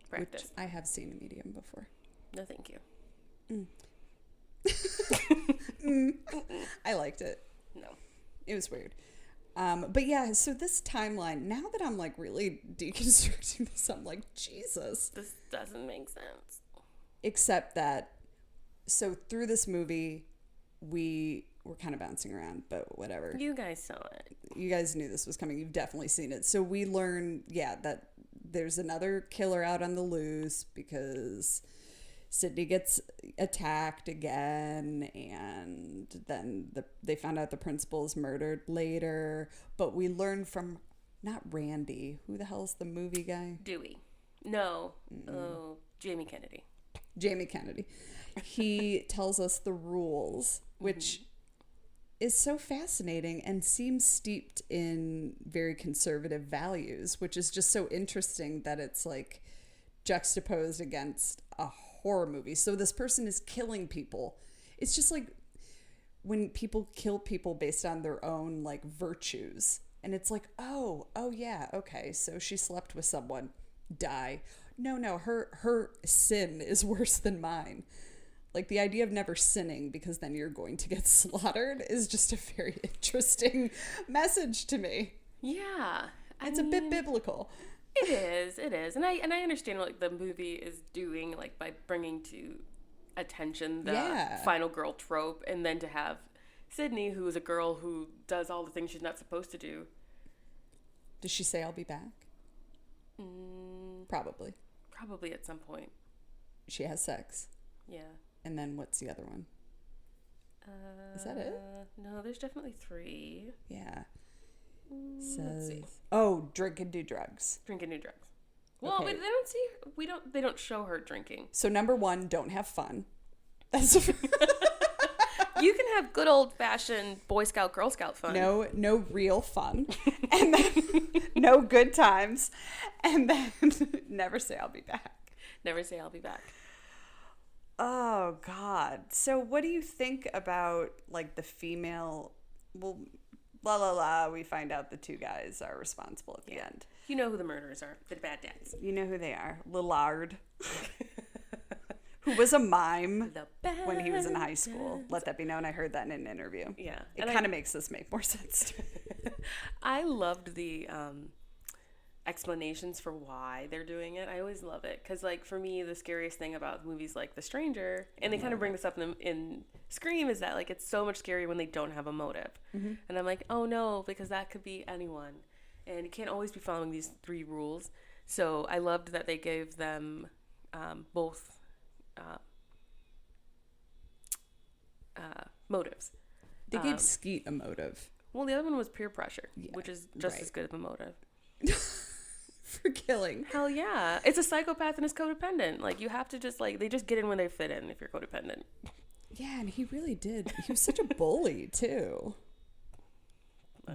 A: Practice.
B: Which I have seen a medium before.
A: No, thank you.
B: I liked it.
A: No.
B: It was weird. But yeah, so this timeline, now that I'm like really deconstructing this, I'm like, Jesus.
A: This doesn't make sense.
B: Except that, so through this movie, we were kind of bouncing around, but whatever.
A: You guys saw it.
B: You guys knew this was coming. You've definitely seen it. So we learn, that there's another killer out on the loose because Sydney gets attacked again, and then they found out the principal is murdered later. But we learn from, not Randy, who the hell's the movie guy?
A: Dewey. No. Oh, Jamie Kennedy.
B: He tells us the rules which is so fascinating and seems steeped in very conservative values, which is just so interesting that it's like juxtaposed against a horror movie. So this person is killing people. It's just like when people kill people based on their own like virtues. And it's like, oh yeah, okay, so she slept with someone, die. No, her sin is worse than mine. Like the idea of never sinning because then you're going to get slaughtered is just a very interesting message to me.
A: Yeah.
B: It's a bit biblical.
A: It is. And I understand what like the movie is doing, like by bringing to attention the final girl trope, and then to have Sydney, who is a girl who does all the things she's not supposed to do.
B: Does she say I'll be back? Probably
A: at some point.
B: She has sex.
A: Yeah.
B: And then what's the other one? Is that it?
A: No, there's definitely 3.
B: Yeah.
A: Says,
B: drink and do drugs.
A: Drink and do drugs. Well,
B: Okay.
A: they don't show her drinking.
B: So number 1, don't have fun. That's
A: You can have good old fashioned Boy Scout, Girl Scout fun.
B: no real fun. And then no good times. And then never say I'll be back.
A: Never say I'll be back.
B: Oh, God. So what do you think about, like, the female... Well, we find out the 2 guys are responsible at the end.
A: You know who the murderers are. The bad dads.
B: You know who they are. Lillard. Who was a mime when he was in high school. Let that be known. I heard that in an interview.
A: Yeah.
B: It kind of makes this make more sense to me.
A: I loved the... explanations for why they're doing it. I always love it because, like, for me, the scariest thing about movies like The Stranger, and they kind of bring this up in Scream, is that like it's so much scarier when they don't have a motive. And I'm like, oh no, because that could be anyone, and you can't always be following these 3 rules. So I loved that they gave them both motives.
B: They gave Skeet a motive.
A: Well, the other one was peer pressure, which is just as good of a motive.
B: For killing.
A: Hell yeah. It's a psychopath and is codependent. Like, you have to just, like, they just get in when they fit in if you're codependent.
B: Yeah, and he really did. He was such a bully, too.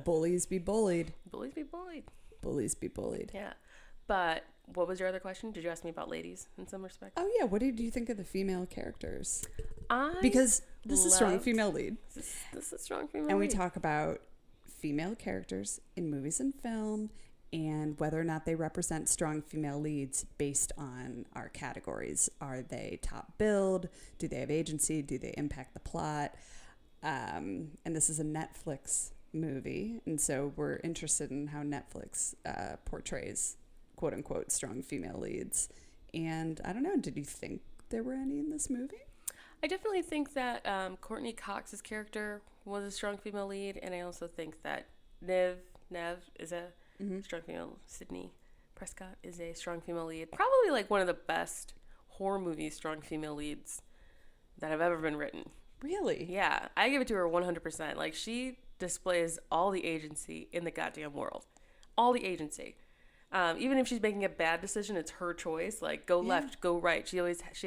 B: Bullies be bullied.
A: Bullies be bullied.
B: Bullies be bullied.
A: Yeah. But what was your other question? Did you ask me about ladies in some respect?
B: Oh, yeah. What did you think of the female characters?
A: Because
B: this is a strong female lead.
A: This is a strong female lead.
B: And we talk about female characters in movies and film and whether or not they represent strong female leads based on our categories. Are they top billed? Do they have agency? Do they impact the plot? And this is a Netflix movie, and so we're interested in how Netflix portrays quote-unquote strong female leads. And I don't know, did you think there were any in this movie?
A: I definitely think that Courtney Cox's character was a strong female lead, and I also think that Neve is a strong female. Sydney Prescott is a strong female lead. Probably like one of the best horror movie strong female leads that have ever been written.
B: Really?
A: Yeah, I give it to her 100%. Like, she displays all the agency in the goddamn world. All the agency. Even if she's making a bad decision, it's her choice. Like, go left, go right. She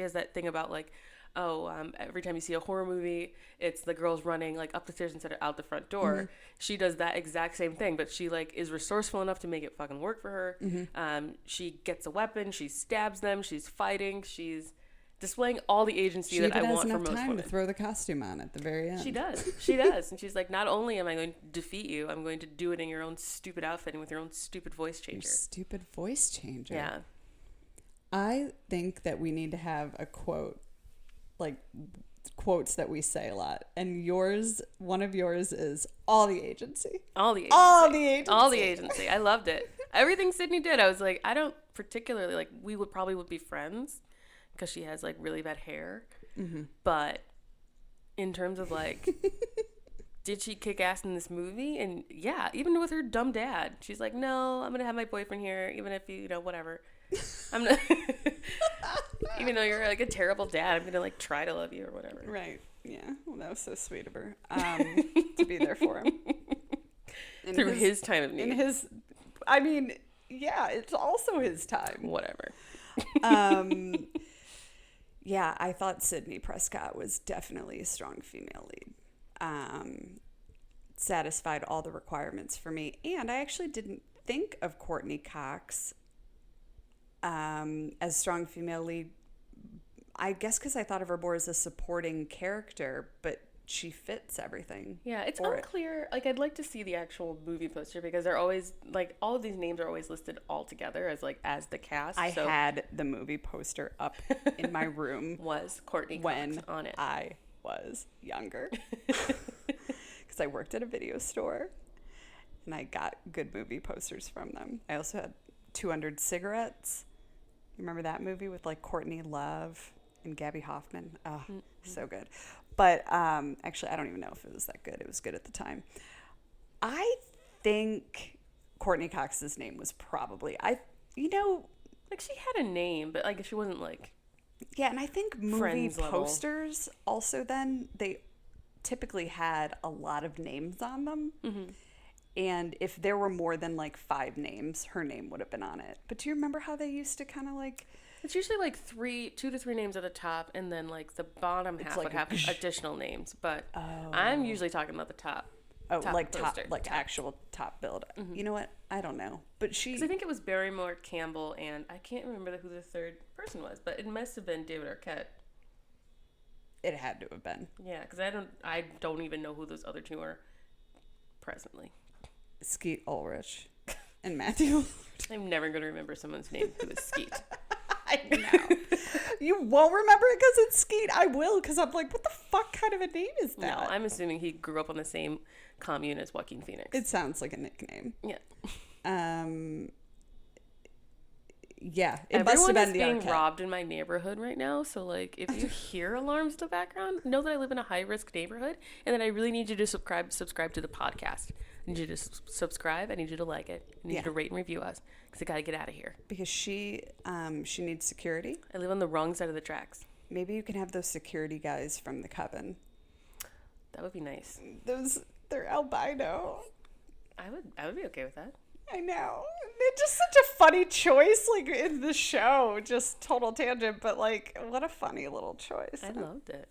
A: has that thing about like, every time you see a horror movie, it's the girls running like up the stairs instead of out the front door. She does that exact same thing, but she like is resourceful enough to make it fucking work for her. She gets a weapon, she stabs them, she's fighting, she's displaying all the agency that I want for most women. She has enough time
B: to throw the costume on at the very end.
A: She does. And she's like, not only am I going to defeat you, I'm going to do it in your own stupid outfit and with your own stupid voice changer.
B: Your stupid voice changer.
A: Yeah.
B: I think that we need to have a quote, like quotes that we say a lot. And one of yours is all the agency.
A: All the agency. I loved it. Everything Sydney did, I was like, I don't particularly, like, we would be friends because she has like really bad hair. But in terms of like, did she kick ass in this movie? And yeah, even with her dumb dad, she's like, no, I'm going to have my boyfriend here, even if you know, whatever. I'm not, even though you're like a terrible dad, I'm gonna like try to love you or whatever.
B: Right. Yeah. Well, that was so sweet of her to be there for him
A: through his time of need.
B: I mean, yeah, it's also his time.
A: Whatever.
B: Yeah, I thought Sydney Prescott was definitely a strong female lead. satisfied all the requirements for me. And I actually didn't think of Courtney Cox as strong female lead, I guess because I thought of her more as a supporting character, but she fits everything.
A: Yeah, it's unclear. Like, I'd like to see the actual movie poster because they're always, like, all of these names are always listed all together as the cast.
B: I had the movie poster up in my room.
A: Was Courtney Cox
B: when
A: on it?
B: I was younger. Because I worked at a video store and I got good movie posters from them. I also had 200 Cigarettes. You remember that movie with, like, Courtney Love and Gabby Hoffman? Oh, so good. But actually, I don't even know if it was that good. It was good at the time. I think Courtney Cox's name was probably, like,
A: she had a name, but, like, she wasn't, like,
B: yeah, and I think movie
A: Friends
B: posters
A: level.
B: Also then, they typically had a lot of names on them. Mm-hmm. And if there were more than, like, 5 names, her name would have been on it. But do you remember how they used to kind of, like...
A: It's usually like 2 to 3 names at the top, and then like the bottom half would have additional names. But I'm usually talking about the top.
B: Oh, like poster. Actual top build. Mm-hmm. You know what? I don't know. But
A: because I think it was Berrymore, Campbell, and I can't remember who the third person was, but it must have been David Arquette.
B: It had to have been.
A: Yeah, because I don't even know who those other 2 are presently.
B: Skeet Ulrich and Matthew.
A: I'm never going to remember someone's name who is Skeet.
B: I know. You won't remember it because it's Skeet. I will, because I'm like, what the fuck kind of a name is that?
A: No, I'm assuming he grew up on the same commune as Joaquin Phoenix.
B: It sounds like a nickname.
A: Yeah.
B: Yeah, it
A: Everyone
B: must have been
A: is
B: the
A: being
B: Arquette.
A: robbed in my neighborhood right now. So, like, if you hear alarms in the background, know that I live in a high-risk neighborhood and that I really need you to subscribe to the podcast. I need you to subscribe. I need you to like it. I need you to rate and review us because I got to get out of here.
B: Because she needs security.
A: I live on the wrong side of the tracks.
B: Maybe you can have those security guys from the Coven.
A: That would be nice.
B: They're albino.
A: I would be okay with that.
B: I know. It's just such a funny choice, like, in the show. Just total tangent, but, like, what a funny little choice.
A: I loved it.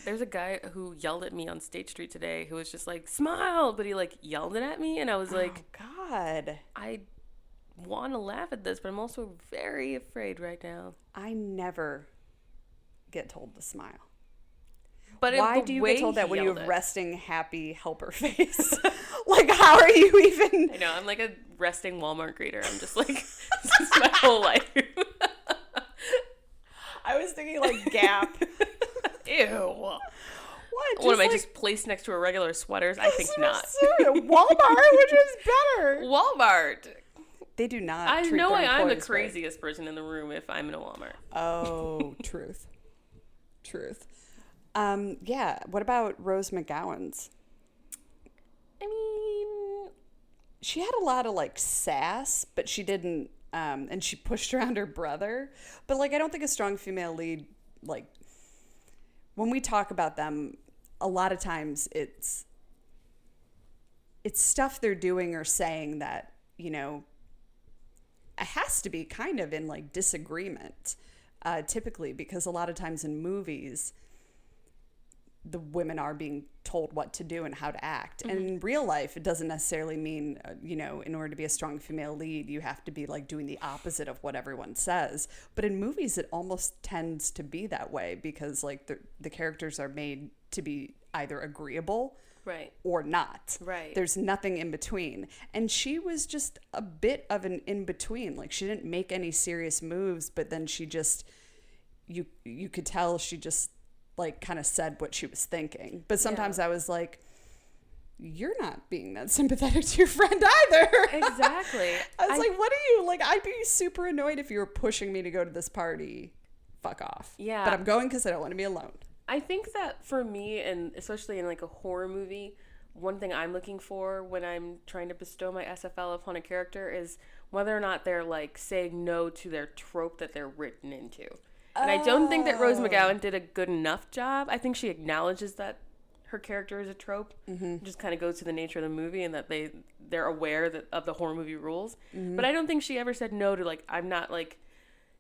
A: There's a guy who yelled at me on State Street today who was just like, smile, but he, like, yelled it at me, and I was like,
B: oh, God.
A: I want to laugh at this, but I'm also very afraid right now.
B: I never get told to smile.
A: But
B: why do you get told that when you have resting, happy helper face? Like, how are you even?
A: I know, I'm like a resting Walmart greeter. I'm just like, this is my whole life.
B: I was thinking, like, Gap.
A: Ew.
B: What?
A: What am I just placed next to a regular sweaters? I think not.
B: Walmart, which was better.
A: Walmart.
B: They do not.
A: I
B: treat
A: know
B: their
A: I'm the
B: employees
A: craziest person in the room if I'm in a Walmart.
B: Oh, truth. Yeah. What about Rose McGowan's?
A: I mean,
B: she had a lot of, like, sass, but she didn't. And she pushed around her brother. But, like, I don't think a strong female lead, like, when we talk about them, a lot of times it's stuff they're doing or saying that, you know, it has to be kind of in, like, disagreement, typically, because a lot of times in movies, the women are being told what to do and how to act. Mm-hmm. And in real life, it doesn't necessarily mean, in order to be a strong female lead, you have to be, like, doing the opposite of what everyone says. But in movies, it almost tends to be that way because, like, the characters are made to be either agreeable
A: right,
B: or not.
A: Right.
B: There's nothing in between. And she was just a bit of an in-between. Like, she didn't make any serious moves, but then she just, you could tell she just, like, kind of said what she was thinking. But sometimes I was like, you're not being that sympathetic to your friend either.
A: Exactly.
B: I was like, what are you, like, I'd be super annoyed if you were pushing me to go to this party. Fuck off.
A: Yeah.
B: But I'm going because I don't want to be alone.
A: I think that for me, and especially in, like, a horror movie, one thing I'm looking for when I'm trying to bestow my SFL upon a character is whether or not they're, like, saying no to their trope that they're written into. And I don't think that Rose McGowan did a good enough job. I think she acknowledges that her character is a trope. Mm-hmm. Just kind of goes to the nature of the movie and that they're aware of the horror movie rules. Mm-hmm. But I don't think she ever said no to, like, I'm not, like,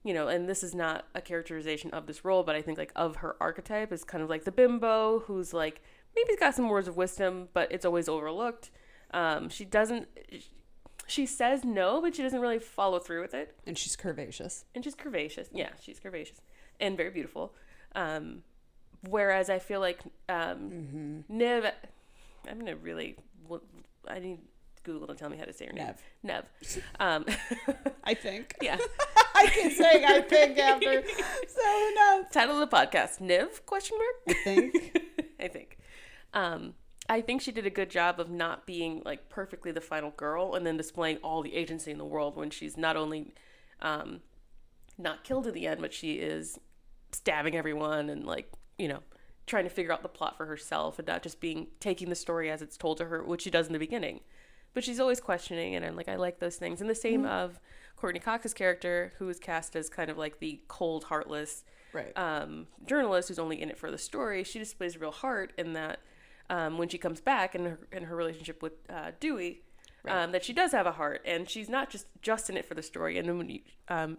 A: and this is not a characterization of this role, but I think like of her archetype is kind of like the bimbo who's like maybe got some words of wisdom, but it's always overlooked. She says no, but she doesn't really follow through with it.
B: And she's curvaceous.
A: Yeah, she's curvaceous and very beautiful. Whereas I feel like Neve, I'm gonna really, I need Google to tell me how to say her name. Neve.
B: I think.
A: Yeah.
B: I keep saying I think after. So who knows?
A: Title of the podcast, Neve, question mark?
B: I think.
A: I think. I think she did a good job of not being like perfectly the final girl and then displaying all the agency in the world when she's not only not killed at the end, but she is stabbing everyone and like, trying to figure out the plot for herself and not just taking the story as it's told to her, which she does in the beginning. But she's always questioning, and I like those things. And the same of Courtney Cox's character, who is cast as kind of like the cold, heartless journalist who's only in it for the story. She displays real heart in that when she comes back in her relationship with Dewey, that she does have a heart, and she's not just in it for the story. And then when you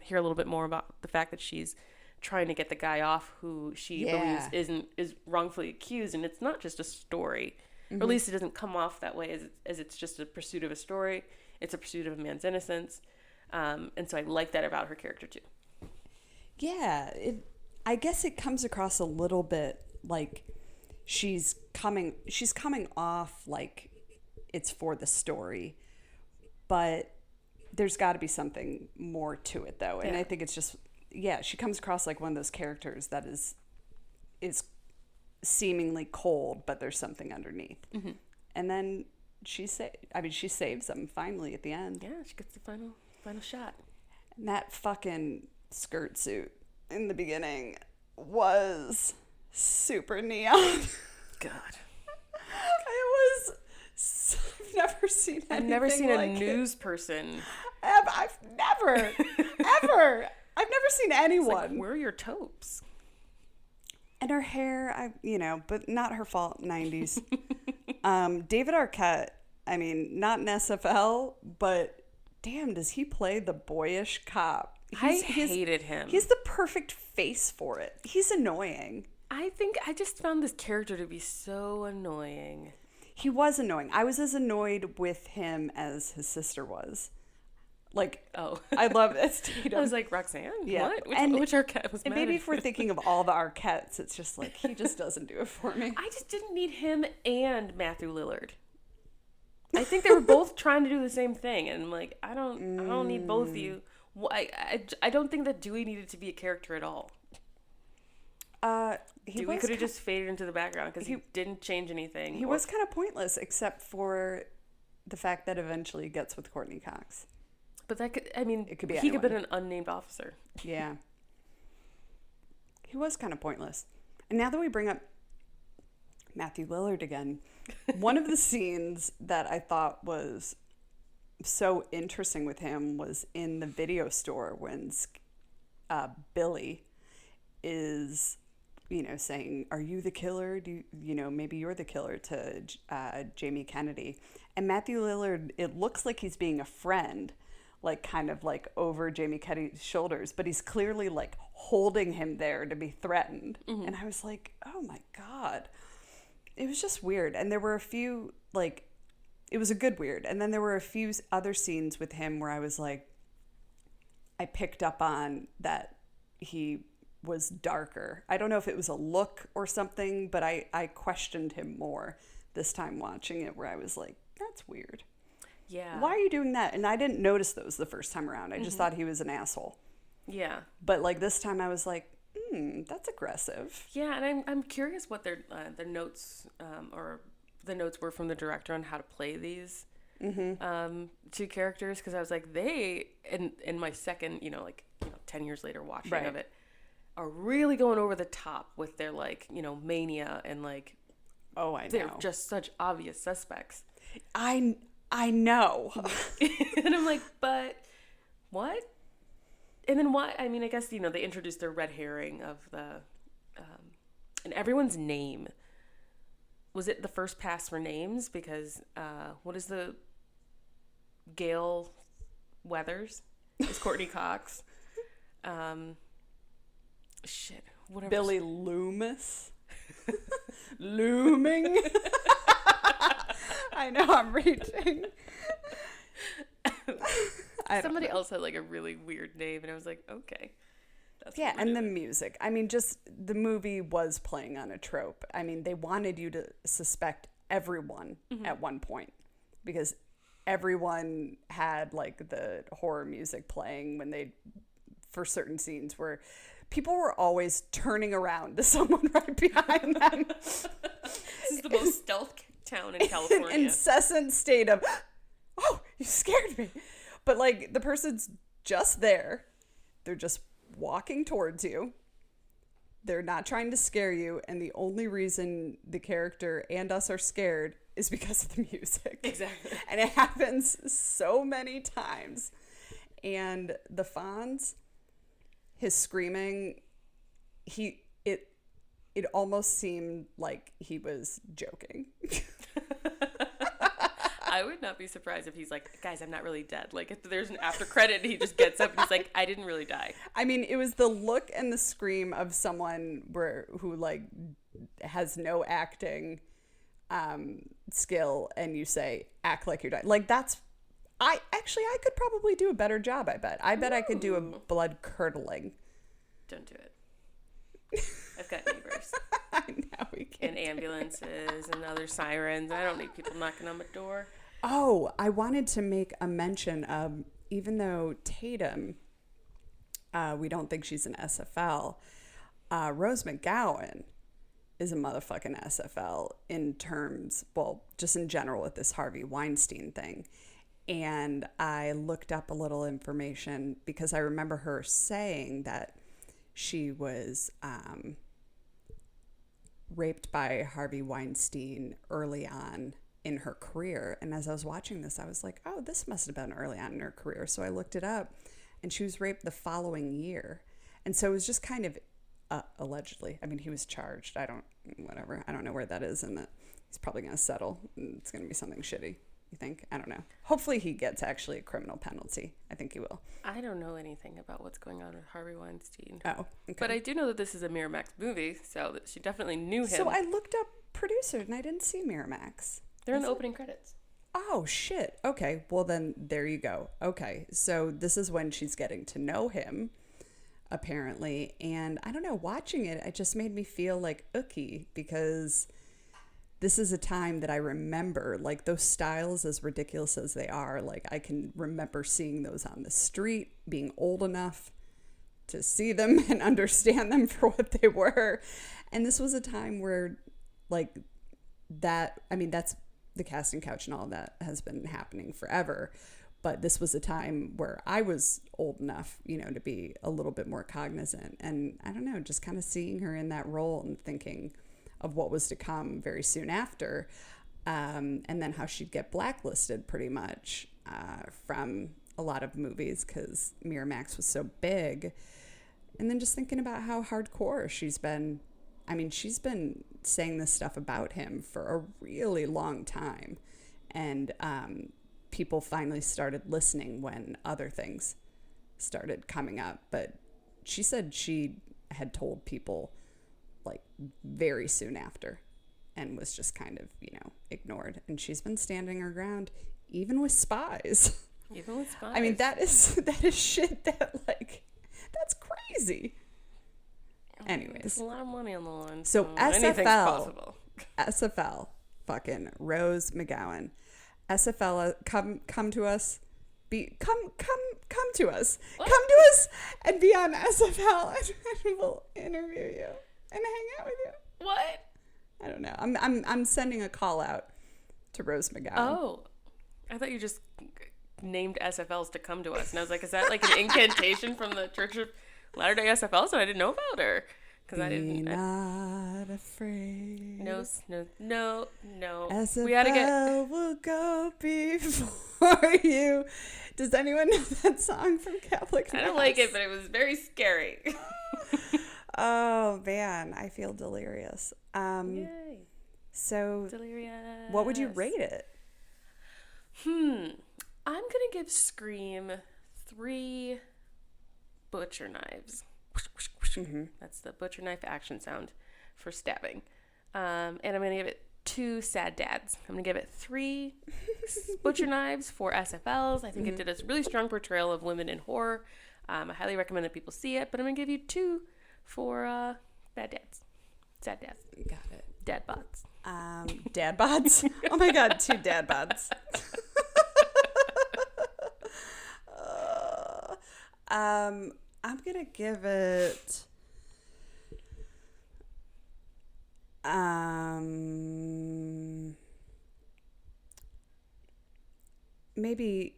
A: hear a little bit more about the fact that she's trying to get the guy off who she believes is wrongfully accused, and it's not just a story. Or at least it doesn't come off that way as it's just a pursuit of a story. It's a pursuit of a man's innocence. And so I like that about her character too.
B: Yeah. I guess it comes across a little bit like she's coming off like it's for the story, but there's got to be something more to it though. And I think it's just, she comes across like one of those characters that is seemingly cold, but there's something underneath. And then she saves them finally at the end.
A: Yeah, she gets the final shot.
B: And that fucking skirt suit in the beginning was super neon.
A: God.
B: I've never seen anything.
A: I've never seen
B: like
A: a news person.
B: I've never, ever. I've never seen anyone.
A: It's like, where are your taupes?
B: And her hair, but not her fault, 90s. David Arquette, not in SFL, but damn, does he play the boyish cop?
A: I hated him.
B: He's the perfect face for it. He's annoying.
A: I think I just found this character to be so annoying.
B: He was annoying. I was as annoyed with him as his sister was. Like, I love it.
A: I was like, Roxanne?
B: Yeah.
A: What? Which Arquette was mad?
B: And maybe if we're thinking of all the Arquettes, it's just like, he just doesn't do it for me.
A: I just didn't need him and Matthew Lillard. I think they were both trying to do the same thing. And I'm like, I don't need both of you. I don't think that Dewey needed to be a character at all. Dewey could have just faded into the background because he didn't change anything.
B: He was kind of pointless, except for the fact that eventually he gets with Courtney Cox.
A: But it could be
B: anyone.
A: He could have been an unnamed officer.
B: Yeah. He was kind of pointless. And now that we bring up Matthew Lillard again, one of the scenes that I thought was so interesting with him was in the video store when Billy is, saying, "Are you the killer? Maybe you're the killer," to Jamie Kennedy. And Matthew Lillard, it looks like he's being a friend, like kind of like over Jamie Kennedy's shoulders, but he's clearly like holding him there to be threatened. And I was like, oh my God. It was just weird. And there were a few, like, it was a good weird. And then there were a few other scenes with him where I was like, I picked up on that he was darker. I don't know if it was a look or something, but I questioned him more this time watching it, where I was like, that's weird.
A: Yeah.
B: Why are you doing that? And I didn't notice those the first time around. I just thought he was an asshole.
A: Yeah.
B: But like this time I was like, that's aggressive.
A: Yeah, and I'm curious what their notes or the notes were from the director on how to play these two characters, because I was like, they in my second 10 years later watching of it are really going over the top with their mania and like,
B: oh, I know,
A: they're just such obvious suspects.
B: I know.
A: And I'm like, but what? And then why? I mean, I guess, they introduced their red herring of the, and everyone's name. Was it the first pass for names? Because, what is the, Gail Weathers is Courtney Cox. Shit. Whatever.
B: Billy Loomis. Looming. I know I'm reaching.
A: Somebody else had like a really weird name, and I was like, okay.
B: Yeah, and the music. I mean, just the movie was playing on a trope. I mean, they wanted you to suspect everyone at one point because everyone had like the horror music playing when they, for certain scenes where people were always turning around to someone right behind them.
A: This is the most stealth town in California.
B: An incessant state of, oh, you scared me. But like the person's just there. They're just walking towards you. They're not trying to scare you. And the only reason the character and us are scared is because of the music.
A: Exactly.
B: And it happens so many times. And the Fonz, his screaming, it almost seemed like he was joking.
A: I would not be surprised if he's like, guys, I'm not really dead. Like, if there's an after credit and he just gets up and he's like, I didn't really die.
B: I mean, it was the look and the scream of someone who like has no acting skill, and you say, act like you're dying. Like, I could probably do a better job, I bet. I bet I could do a blood curdling.
A: Don't do it. I've got neighbors.
B: I know we can.
A: And ambulances and other sirens. I don't need people knocking on my door.
B: Oh, I wanted to make a mention of, even though Tatum, we don't think she's an SFL, Rose McGowan is a motherfucking SFL in terms, well, just in general with this Harvey Weinstein thing. And I looked up a little information because I remember her saying that she was raped by Harvey Weinstein early on in her career. And as I was watching this, I was like, oh, this must have been early on in her career. So I looked it up, and she was raped the following year. And so it was just kind of allegedly. I mean, he was charged. I don't know where that is, and that he's probably going to settle. It's going to be something shitty. You think? I don't know. Hopefully he gets actually a criminal penalty. I think he will.
A: I don't know anything about what's going on with Harvey Weinstein.
B: Oh, okay.
A: But I do know that this is a Miramax movie, so that she definitely knew him.
B: So I looked up producer, and I didn't see Miramax.
A: They're in the opening credits.
B: Oh, shit. Okay. Well, then there you go. Okay. So this is when she's getting to know him, apparently. And I don't know, watching it just made me feel like icky, because this is a time that I remember, like, those styles, as ridiculous as they are, like, I can remember seeing those on the street, being old enough to see them and understand them for what they were. And this was a time where, like, that, I mean, that's the casting couch and all of that has been happening forever. But this was a time where I was old enough, to be a little bit more cognizant. And I don't know, just kind of seeing her in that role and thinking of what was to come very soon after, and then how she'd get blacklisted pretty much from a lot of movies because Miramax was so big. And then just thinking about how hardcore she's been. I mean, she's been saying this stuff about him for a really long time. And people finally started listening when other things started coming up. But she said she had told people like very soon after and was just kind of, ignored. And she's been standing her ground even with spies.
A: Even with spies.
B: I mean, that is shit that, like, that's crazy. Anyways.
A: There's a lot of money on the line.
B: So
A: anything's possible.
B: SFL, fucking Rose McGowan. SFL, come to us. Come to us.
A: What?
B: Come to us and be on SFL, and we'll interview you and hang out with you.
A: What?
B: I don't know. I'm sending a call out to Rose McGowan.
A: Oh, I thought you just named SFLs to come to us, and I was like, is that like an incantation from the Church of Latter-day SFLs that I didn't know about, or because I didn't?
B: Not afraid.
A: No.
B: SFL
A: We had to
B: will go before you. Does anyone know that song from Catholic Mass?
A: I don't like it, but it was very scary.
B: Oh man, I feel delirious.
A: Yay.
B: So
A: Delirious.
B: what would you rate it?
A: I'm gonna give Scream 3 butcher knives. That's the butcher knife action sound for stabbing. And I'm going to give it 2 sad dads. I'm going to give it 3 butcher knives for SFLs. I think it did a really strong portrayal of women in horror. I highly recommend that people see it, but I'm going to give you 2 for bad dads. Sad dads.
B: Got it.
A: Dad bods.
B: Dad bods? Oh my God, 2 dad bods. I'm going to give it... maybe,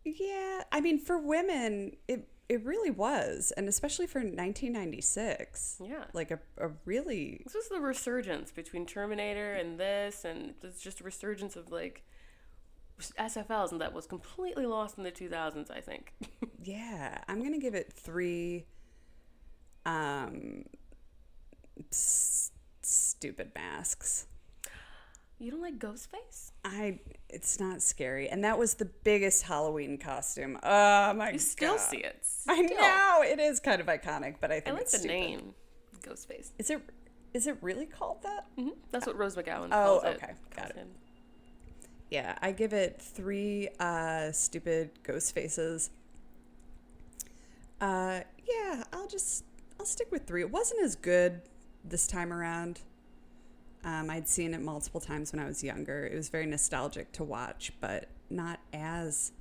B: yeah, I mean, for women, it really was, and especially for 1996.
A: Yeah.
B: Like a really...
A: This was the resurgence between Terminator and this, and it's just a resurgence of, like, SFLs, and that was completely lost in the 2000s, I think.
B: Yeah, I'm going to give it 3 stupid masks.
A: You don't like Ghostface?
B: It's not scary. And that was the biggest Halloween costume. Oh my God.
A: You still see it.
B: I know. It is kind of iconic, but I think
A: like
B: it's
A: the
B: stupid.
A: name, Ghostface.
B: Is it really called that?
A: Mm-hmm. That's what Rose McGowan calls it.
B: Oh, okay. Got it. Yeah, I give it 3 stupid ghost faces. Yeah, I'll stick with 3. It wasn't as good this time around. I'd seen it multiple times when I was younger. It was very nostalgic to watch, but not as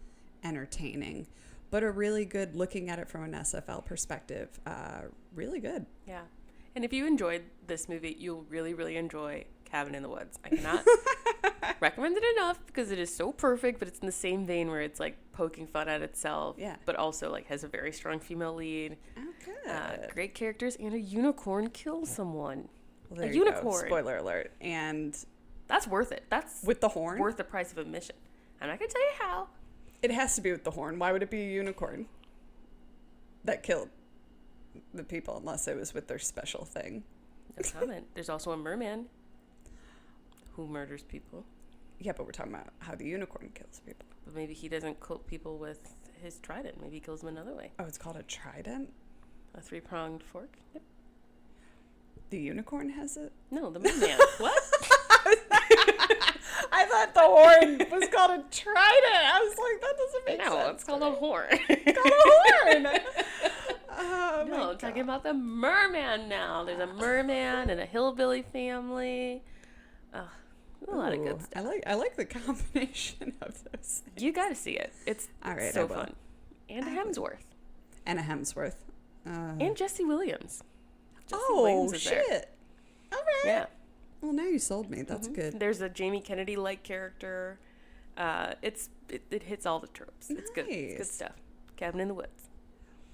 B: entertaining. But a really good, looking at it from an SFL perspective, really good.
A: Yeah. And if you enjoyed this movie, you'll really, really enjoy Cabin in the Woods. I cannot recommend it enough because it is so perfect, but it's in the same vein where it's like poking fun at itself, but also like has a very strong female lead.
B: Oh, good.
A: Great characters, and a unicorn kills someone.
B: Well,
A: a unicorn.
B: Go. Spoiler alert. And
A: that's worth it. That's
B: with the horn?
A: Worth the price of admission. I'm not going to tell you how.
B: It has to be with the horn. Why would it be a unicorn that killed the people unless it was with their special thing?
A: No comment. There's also a merman who murders people.
B: Yeah, but we're talking about how the unicorn kills people.
A: But maybe he doesn't kill people with his trident. Maybe he kills them another way.
B: Oh, it's called a trident?
A: A 3-pronged fork? Yep.
B: The unicorn has it?
A: No, the merman. What?
B: I thought the horn was called a trident. I was like, that doesn't make sense.
A: No, it's called a horn.
B: It's called a horn. Oh,
A: no, I'm talking about the merman now. There's a merman and a hillbilly family. A lot of good stuff.
B: I like the combination of those things.
A: You got to see it. It's
B: all right,
A: so fun. And a Hemsworth. And Jesse Williams.
B: Williams is shit. There. All right.
A: Yeah.
B: Well, now you sold me. That's good.
A: There's a Jamie Kennedy-like character. It hits all the tropes.
B: Nice.
A: It's good. It's good stuff. Cabin in the Woods.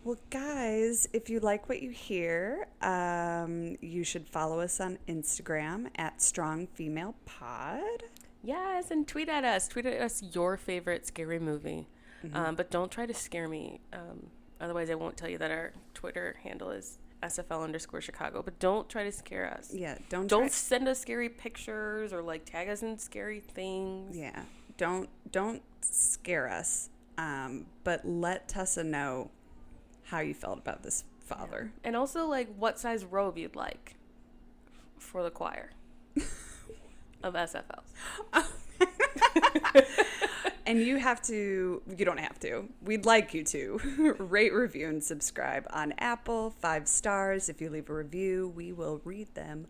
B: Well, guys, if you like what you hear, you should follow us on Instagram at StrongFemalePod.
A: Yes, and tweet at us. Tweet at us your favorite scary movie. But don't try to scare me. Otherwise, I won't tell you that our Twitter handle is SFL_Chicago. But don't try to scare us.
B: Yeah,
A: don't send us scary pictures or like tag us in scary things.
B: Yeah, don't scare us. But let Tessa know how you felt about this father.
A: Yeah. And also, like, what size robe you'd like for the choir of SFLs.
B: And you don't have to. We'd like you to rate, review, and subscribe on Apple. 5 stars. If you leave a review, we will read them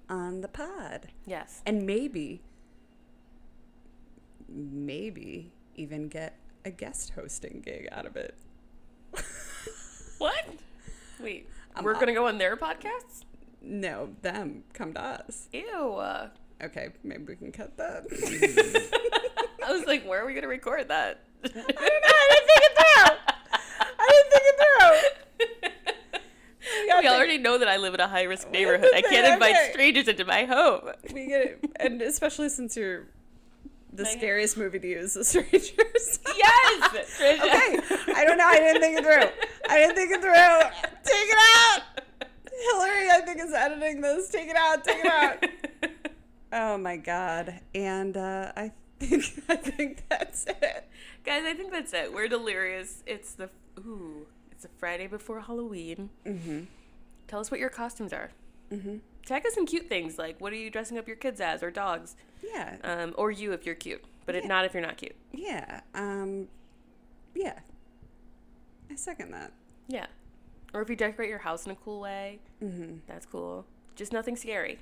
B: on the pod.
A: Yes.
B: And maybe even get a guest hosting gig out of it.
A: What? Wait, we're going to go on their podcasts?
B: No, them. Come to us.
A: Ew.
B: Okay, maybe we can cut that.
A: I was like, where are we going to record that?
B: I don't know. I didn't think it through.
A: We already know that I live in a high-risk neighborhood. I can't invite strangers into my home.
B: We get it. And especially since you're the scariest movie to use, The Strangers.
A: Yes! Tricia.
B: Okay. I don't know. I didn't think it through. Take it out. Hillary, I think, is editing this. Take it out. Oh, my God. And I think that's it.
A: Guys, I think that's it. We're delirious. It's It's a Friday before Halloween.
B: Mm-hmm.
A: Tell us what your costumes are.
B: Mm-hmm.
A: Tag us some cute things, like what are you dressing up your kids as, or dogs?
B: Yeah.
A: Or you if you're cute, but not if you're not cute.
B: Yeah. Yeah. I second that.
A: Yeah. Or if you decorate your house in a cool way, that's cool. Just nothing scary.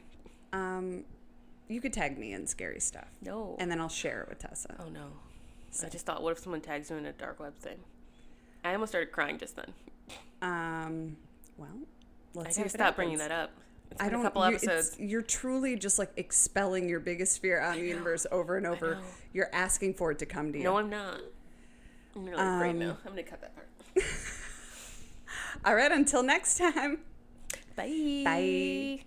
B: You could tag me in scary stuff.
A: No.
B: And then I'll share it with Tessa.
A: Oh, no. So. I just thought, what if someone tags you in a dark web thing? I almost started crying just then.
B: Well, let's
A: I
B: see
A: gotta
B: if
A: stop bringing that up. It's been
B: I don't.
A: A couple episodes.
B: You're truly just like expelling your biggest fear out in the universe over and over. You're asking for it to come to you.
A: No, I'm not. I'm really afraid now. I'm gonna cut that part.
B: All right. Until next time.
A: Bye.
B: Bye.